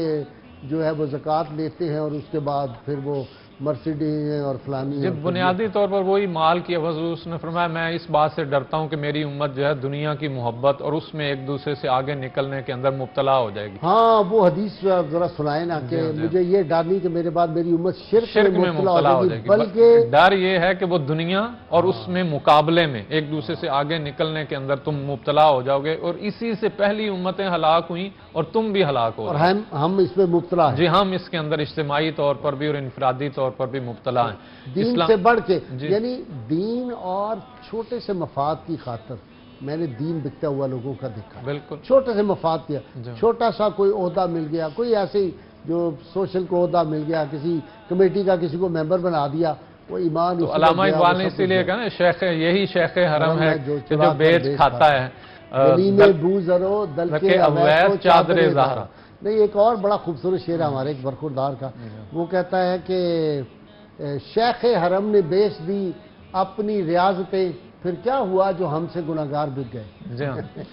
جو ہے وہ زکوٰۃ لیتے ہیں اور اس کے بعد پھر وہ مرسیڈیز اور فلانی
جب بنیادی طور پر وہی مال کی حضور نے فرمایا میں اس بات سے ڈرتا ہوں کہ میری امت جو ہے دنیا کی محبت اور اس میں ایک دوسرے سے آگے نکلنے کے اندر مبتلا ہو جائے گی۔
ہاں وہ حدیث ذرا سنائے نا کہ مجھے یہ ڈر نہیں کہ میرے بعد میری امت شرک میں مبتلا ہو جائے گی، بلکہ
ڈر یہ ہے کہ وہ دنیا اور اس میں مقابلے میں ایک دوسرے سے آگے نکلنے کے اندر تم مبتلا ہو جاؤ گے، اور اسی سے پہلی امتیں ہلاک ہوئیں اور تم بھی ہلاک ہو
اور
جاؤ۔
ہم اس میں مبتلا ہیں،
جی ہم اس کے اندر اجتماعی طور پر بھی اور انفرادی طور پر بھی مبتلا ہیں۔
دین سے بڑھ کے،
جی۔
یعنی دین اور چھوٹے سے مفاد کی خاطر میں نے دین بکتا ہوا لوگوں کا دیکھا،
بالکل
چھوٹے سے مفاد کیا،
جی۔
چھوٹا سا کوئی عہدہ مل گیا، کوئی ایسے ہی جو سوشل کو عہدہ مل گیا، کسی کمیٹی کا کسی کو ممبر بنا دیا، وہ ایمان
تو
اسی
علامہ
میں گیا،
اقبال
وہ
نے
سب
اسی لیے
کچھ
کہا نا شیخ، یہی شیخ حرم ہے
جو
کہ
چراغ
جو
پر
بیچ
بیچ
کھاتا ہے
گلیم بو زرو دل
رکھے
کے
اویس
اویس
چادر
چادر
زہرا۔
زہرا۔ نہیں، ایک اور بڑا خوبصورت شعر ہے ہمارے ایک برخوردار کا، وہ کہتا ہے کہ شیخ حرم نے بیچ دی اپنی ریاضتیں، پھر کیا ہوا جو ہم سے گناہگار بک گئے۔
جی ہاں۔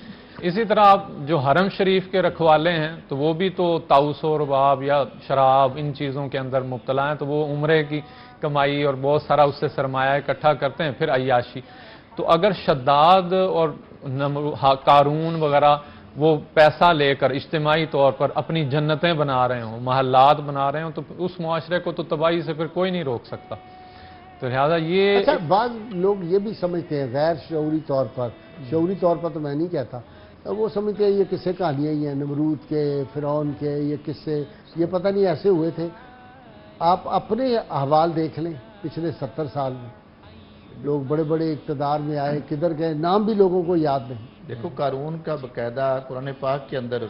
اسی طرح آپ جو حرم شریف کے رکھوالے ہیں تو وہ بھی تو طاؤس و رباب یا شراب ان چیزوں کے اندر مبتلا ہیں، تو وہ عمرے کی کمائی اور بہت سارا اس سے سرمایہ اکٹھا کرتے ہیں، پھر عیاشی۔ تو اگر شداد اور قارون وغیرہ وہ پیسہ لے کر اجتماعی طور پر اپنی جنتیں بنا رہے ہوں، محلات بنا رہے ہوں، تو اس معاشرے کو تو تباہی سے پھر کوئی نہیں روک سکتا۔ تو لہذا یہ
اچھا، بعض لوگ یہ بھی سمجھتے ہیں غیر شعوری طور پر، شعوری طور پر تو میں نہیں کہتا، وہ سمجھتے ہیں یہ قصے کہانیاں ہی ہیں، نمرود کے، فرعون کے، یہ قصے یہ پتہ نہیں ایسے ہوئے تھے۔ آپ اپنے احوال دیکھ لیں پچھلے 70 سال میں، لوگ بڑے بڑے اقتدار میں آئے، کدھر گئے، نام بھی لوگوں کو یاد نہیں۔
دیکھو قارون کا باقاعدہ قرآن پاک کے اندر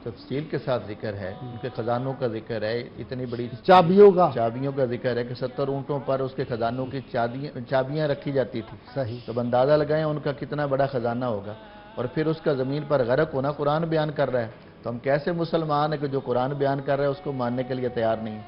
تفصیل کے ساتھ ذکر ہے، ان کے خزانوں کا ذکر ہے، اتنی بڑی
چابیوں کا
چابیوں کا ذکر ہے کہ 70 اونٹوں پر اس کے خزانوں کی چابیاں رکھی جاتی تھی۔
صحیح۔
تو اندازہ لگائیں ان کا کتنا بڑا خزانہ ہوگا، اور پھر اس کا زمین پر غرق ہونا قرآن بیان کر رہا ہے۔ تو ہم کیسے مسلمان ہیں کہ جو قرآن بیان کر رہا ہے اس کو ماننے کے لیے تیار نہیں؟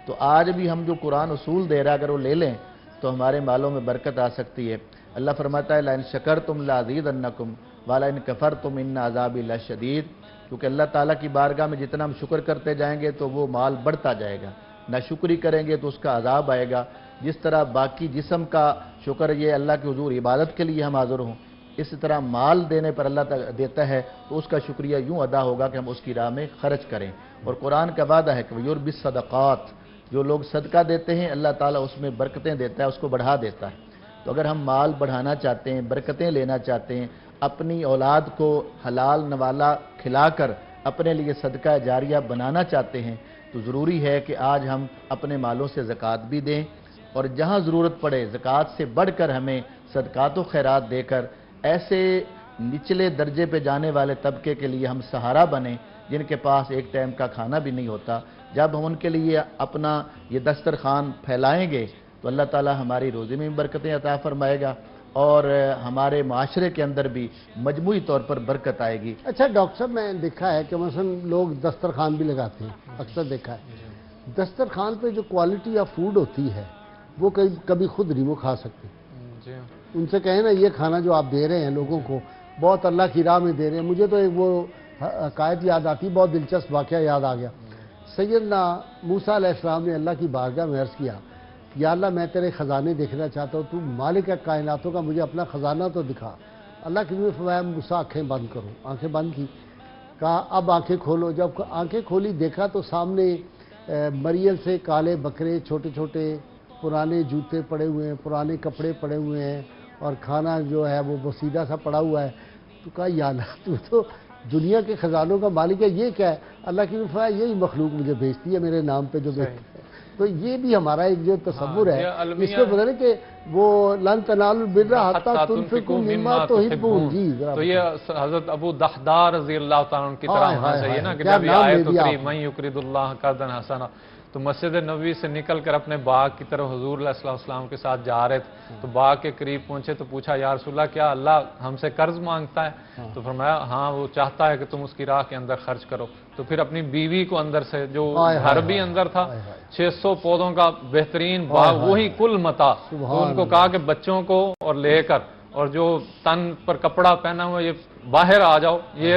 تو آج بھی ہم جو قرآن اصول دے رہا ہے اگر وہ لے لیں تو ہمارے مالوں میں برکت آ سکتی ہے۔ اللہ فرماتا ہے لَإِن شَكَرْتُمْ لَأَزِيدَنَّكُمْ وَلَإِن كَفَرْتُمْ إِنَّ عَذَابِي لَشَدِيدٌ، کیونکہ اللہ تعالیٰ کی بارگاہ میں جتنا ہم شکر کرتے جائیں گے تو وہ مال بڑھتا جائے گا، نہ شکری کریں گے تو اس کا عذاب آئے گا۔ جس طرح باقی جسم کا شکر یہ اللہ کے حضور عبادت کے لیے ہم حاضر ہوں، اسی طرح مال دینے پر اللہ دیتا ہے تو اس کا شکریہ یوں ادا ہوگا کہ ہم اس کی راہ میں خرچ کریں۔ اور قرآن کا وعدہ ہے کہ وَيُرْبِي الصَّدَقَاتِ، جو لوگ صدقہ دیتے ہیں اللہ تعالیٰ اس میں برکتیں دیتا ہے، اس کو بڑھا دیتا ہے۔ تو اگر ہم مال بڑھانا چاہتے ہیں، برکتیں لینا چاہتے ہیں، اپنی اولاد کو حلال نوالا کھلا کر اپنے لیے صدقہ جاریہ بنانا چاہتے ہیں، تو ضروری ہے کہ آج ہم اپنے مالوں سے زکوٰۃ بھی دیں، اور جہاں ضرورت پڑے زکوٰۃ سے بڑھ کر ہمیں صدقات و خیرات دے کر ایسے نچلے درجے پہ جانے والے طبقے کے لیے ہم سہارا بنیں جن کے پاس ایک ٹائم کا کھانا بھی نہیں ہوتا۔ جب ہم ان کے لیے اپنا یہ دسترخوان پھیلائیں گے تو اللہ تعالی ہماری روزی میں بھی برکتیں عطا فرمائے گا اور ہمارے معاشرے کے اندر بھی مجموعی طور پر برکت آئے گی۔
اچھا ڈاکٹر صاحب، میں دیکھا ہے کہ مثلا لوگ دسترخوان بھی لگاتے ہیں، اکثر دیکھا ہے دسترخوان پہ جو کوالٹی آف فوڈ ہوتی ہے وہ کبھی خود نہیں وہ کھا سکتے۔
جی ہاں۔
ان سے کہیں نا یہ کھانا جو آپ دے رہے ہیں لوگوں کو بہت اللہ کی راہ میں دے رہے ہیں۔ مجھے تو ایک وہ حکایت یاد آتی، بہت دلچسپ واقعہ یاد آ گیا۔ سیدنا موسیٰ علیہ السلام نے اللہ کی بارگاہ میں عرض کیا، یا اللہ میں تیرے خزانے دیکھنا چاہتا ہوں، تو مالک کائناتوں کا مجھے اپنا خزانہ تو دکھا۔ اللہ کی نے فرمایا موسیٰ آنکھیں بند کرو۔ آنکھیں بند کی، کہا اب آنکھیں کھولو۔ جب آنکھیں کھولی دیکھا تو سامنے مریل سے کالے بکرے، چھوٹے چھوٹے پرانے جوتے پڑے ہوئے ہیں، پرانے کپڑے پڑے ہوئے ہیں، اور کھانا جو ہے وہ سیدھا سا پڑا ہوا ہے۔ تو کہا یا اللہ تو دنیا کے خزانوں کا مالک ہے، یہ کیا ہے؟ اللہ کی فرمایا یہی مخلوق مجھے بھیجتی ہے میرے نام پہ جو بھیجتی ہے۔ تو یہ بھی ہمارا ایک جو تصور ہے اس کو پتہ نہیں کہ وہ لن تنالوا البر حتی تنفقوا مما تحبون۔ جی
تو یہ حضرت ابو دحدار رضی اللہ تعالیٰ عنہ کی طرح ہونا چاہیے نا کہ جب یہ آیت اتری من یقرض اللہ قرضا حسنا، تو تو مسجد نبوی سے نکل کر اپنے باغ کی طرف حضور علیہ الصلوۃ والسلام کے ساتھ جا رہے تھے، تو باغ کے قریب پہنچے تو پوچھا یا رسول اللہ کیا اللہ ہم سے قرض مانگتا ہے؟ تو فرمایا ہاں وہ چاہتا ہے کہ تم اس کی راہ کے اندر خرچ کرو۔ تو پھر اپنی بیوی کو اندر سے، جو گھر بھی اندر تھا، 600 پودوں کا بہترین باغ، وہی کل متا، تو ان کو کہا کہ بچوں کو اور لے کر اور جو تن پر کپڑا پہنا ہوا یہ باہر آ جاؤ، یہ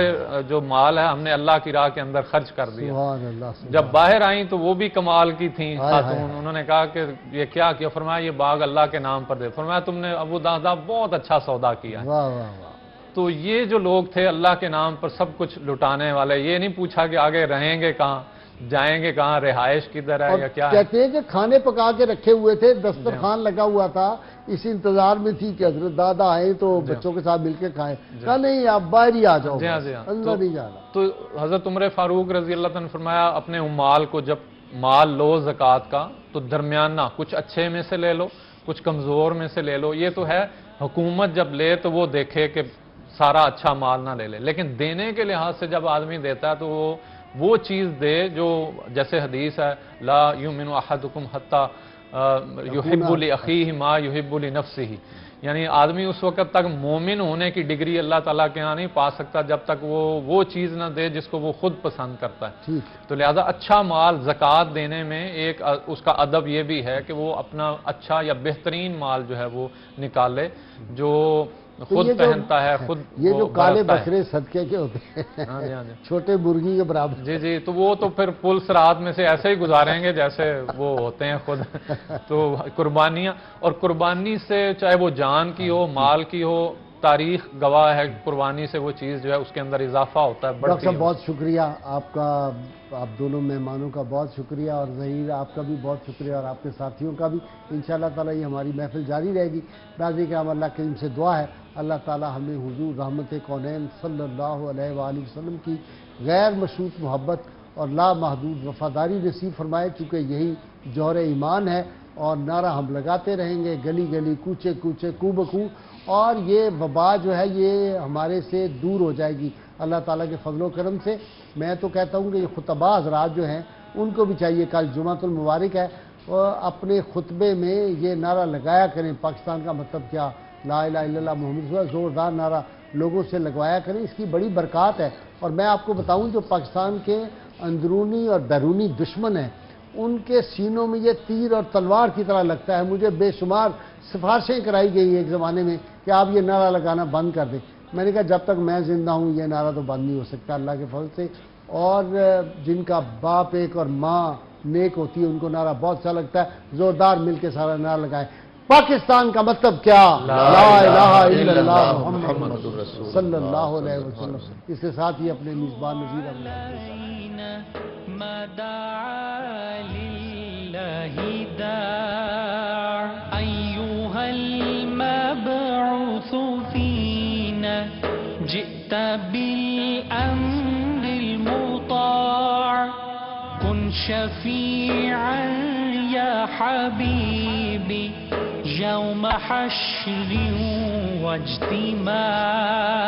جو مال ہے ہم نے اللہ کی راہ کے اندر خرچ کر دیا۔
سبحان اللہ، سبحان
جب باہر آئیں تو وہ بھی کمال کی تھیں خاتون، انہوں نے کہا کہ یہ کیا کیا؟ فرمایا یہ باغ اللہ کے نام پر دے۔ فرمایا تم نے ابو دہدہ بہت اچھا سودا کیا ہے۔
واہ واہ واہ،
تو یہ جو لوگ تھے اللہ کے نام پر سب کچھ لٹانے والے، یہ نہیں پوچھا کہ آگے رہیں گے کہاں، جائیں گے کہاں، رہائش کدھر ہے
اور
یا کیا ہے۔
کہتے ہیں کہ کھانے پکا کے رکھے ہوئے تھے، دسترخوان لگا ہوا تھا، اس انتظار میں تھی کہ حضرت دادا آئے تو بچوں کے ساتھ مل کے کھائیں۔ کہا نہیں آپ باہر ہی آ جاؤ،
جی ہاں، جی ہاں۔
اندر نہیں جانا۔
تو حضرت عمر فاروق رضی اللہ عنہ نے فرمایا اپنے مال کو جب مال لو زکوٰۃ کا تو درمیانہ، کچھ اچھے میں سے لے لو، کچھ کمزور میں سے لے لو۔ یہ تو ہے حکومت جب لے تو وہ دیکھے کہ سارا اچھا مال نہ لے لے، لیکن دینے کے لحاظ سے جب آدمی دیتا ہے تو وہ چیز دے جو، جیسے حدیث ہے لا یؤمن احدکم حتی یحب لاخیہ ما یحب لنفسہ، یعنی آدمی اس وقت تک مومن ہونے کی ڈگری اللہ تعالیٰ کے ہاں نہیں پا سکتا جب تک وہ چیز نہ دے جس کو وہ خود پسند کرتا ہے۔ تو لہذا اچھا مال زکوٰۃ دینے میں ایک اس کا ادب یہ بھی ہے کہ وہ اپنا اچھا یا بہترین مال جو ہے وہ نکالے، جو خود پہنتا ہے، خود
یہ جو کالے
برتتا ہے۔
بکرے صدقے کے ہوتے
ہاں جی، ہاں جی،
ہیں چھوٹے مرغی کے برابر،
جی جی، تو وہ تو پھر پل صراط میں سے ایسے ہی گزاریں گے جیسے وہ ہوتے ہیں خود۔ تو قربانیاں، اور قربانی سے چاہے وہ جان کی ہو، مال کی ہو، تاریخ گواہ ہے قربانی سے وہ چیز جو ہے اس کے اندر اضافہ ہوتا ہے،
ڈاکٹر
بڑھتی
صاحب
ہے۔
بہت شکریہ آپ کا، آپ دونوں مہمانوں کا بہت شکریہ، اور ظہیر آپ کا بھی بہت شکریہ، اور آپ کے ساتھیوں کا بھی۔ انشاءاللہ تعالیٰ یہ ہماری محفل جاری رہے گی۔ ناظرین کرام، اللہ کریم سے دعا ہے اللہ تعالیٰ ہمیں حضور رحمت کونین صلی اللہ علیہ وآلہ وسلم کی غیر مشروط محبت اور لامحدود وفاداری نصیب فرمائے، چونکہ یہی جوہر ایمان ہے، اور نعرہ ہم لگاتے رہیں گے گلی گلی، کوچے کوچے، کو بکو، اور یہ وبا جو ہے یہ ہمارے سے دور ہو جائے گی اللہ تعالیٰ کے فضل و کرم سے۔ میں تو کہتا ہوں کہ یہ خطبہ حضرات جو ہیں ان کو بھی چاہیے، کل جمعۃ المبارک ہے، اور اپنے خطبے میں یہ نعرہ لگایا کریں، پاکستان کا مطلب کیا، لا الہ الا اللہ محمد رسول اللہ، زوردار نعرہ لوگوں سے لگوایا کریں، اس کی بڑی برکات ہے۔ اور میں آپ کو بتاؤں جو پاکستان کے اندرونی اور بیرونی دشمن ہیں، ان کے سینوں میں یہ تیر اور تلوار کی طرح لگتا ہے۔ مجھے بے شمار سفارشیں کرائی گئی ایک زمانے میں کہ آپ یہ نعرہ لگانا بند کر دیں۔ میں نے کہا جب تک میں زندہ ہوں یہ نعرہ تو بند نہیں ہو سکتا اللہ کے فضل سے۔ اور جن کا باپ ایک اور ماں نیک ہوتی ہے ان کو نعرہ بہت اچھا لگتا ہے، زوردار مل کے سارا نعرہ لگائیں، پاکستان کا مطلب کیا، لا الہ الا اللہ محمد صلی اللہ علیہ وسلم۔ اس کے ساتھ ہی اپنے میزبان نذیر
ما دعا لله داع أيها المبعوث فينا جئت بالأمر المطاع كن شفيعا يا حبيبي يوم حشر واجتماع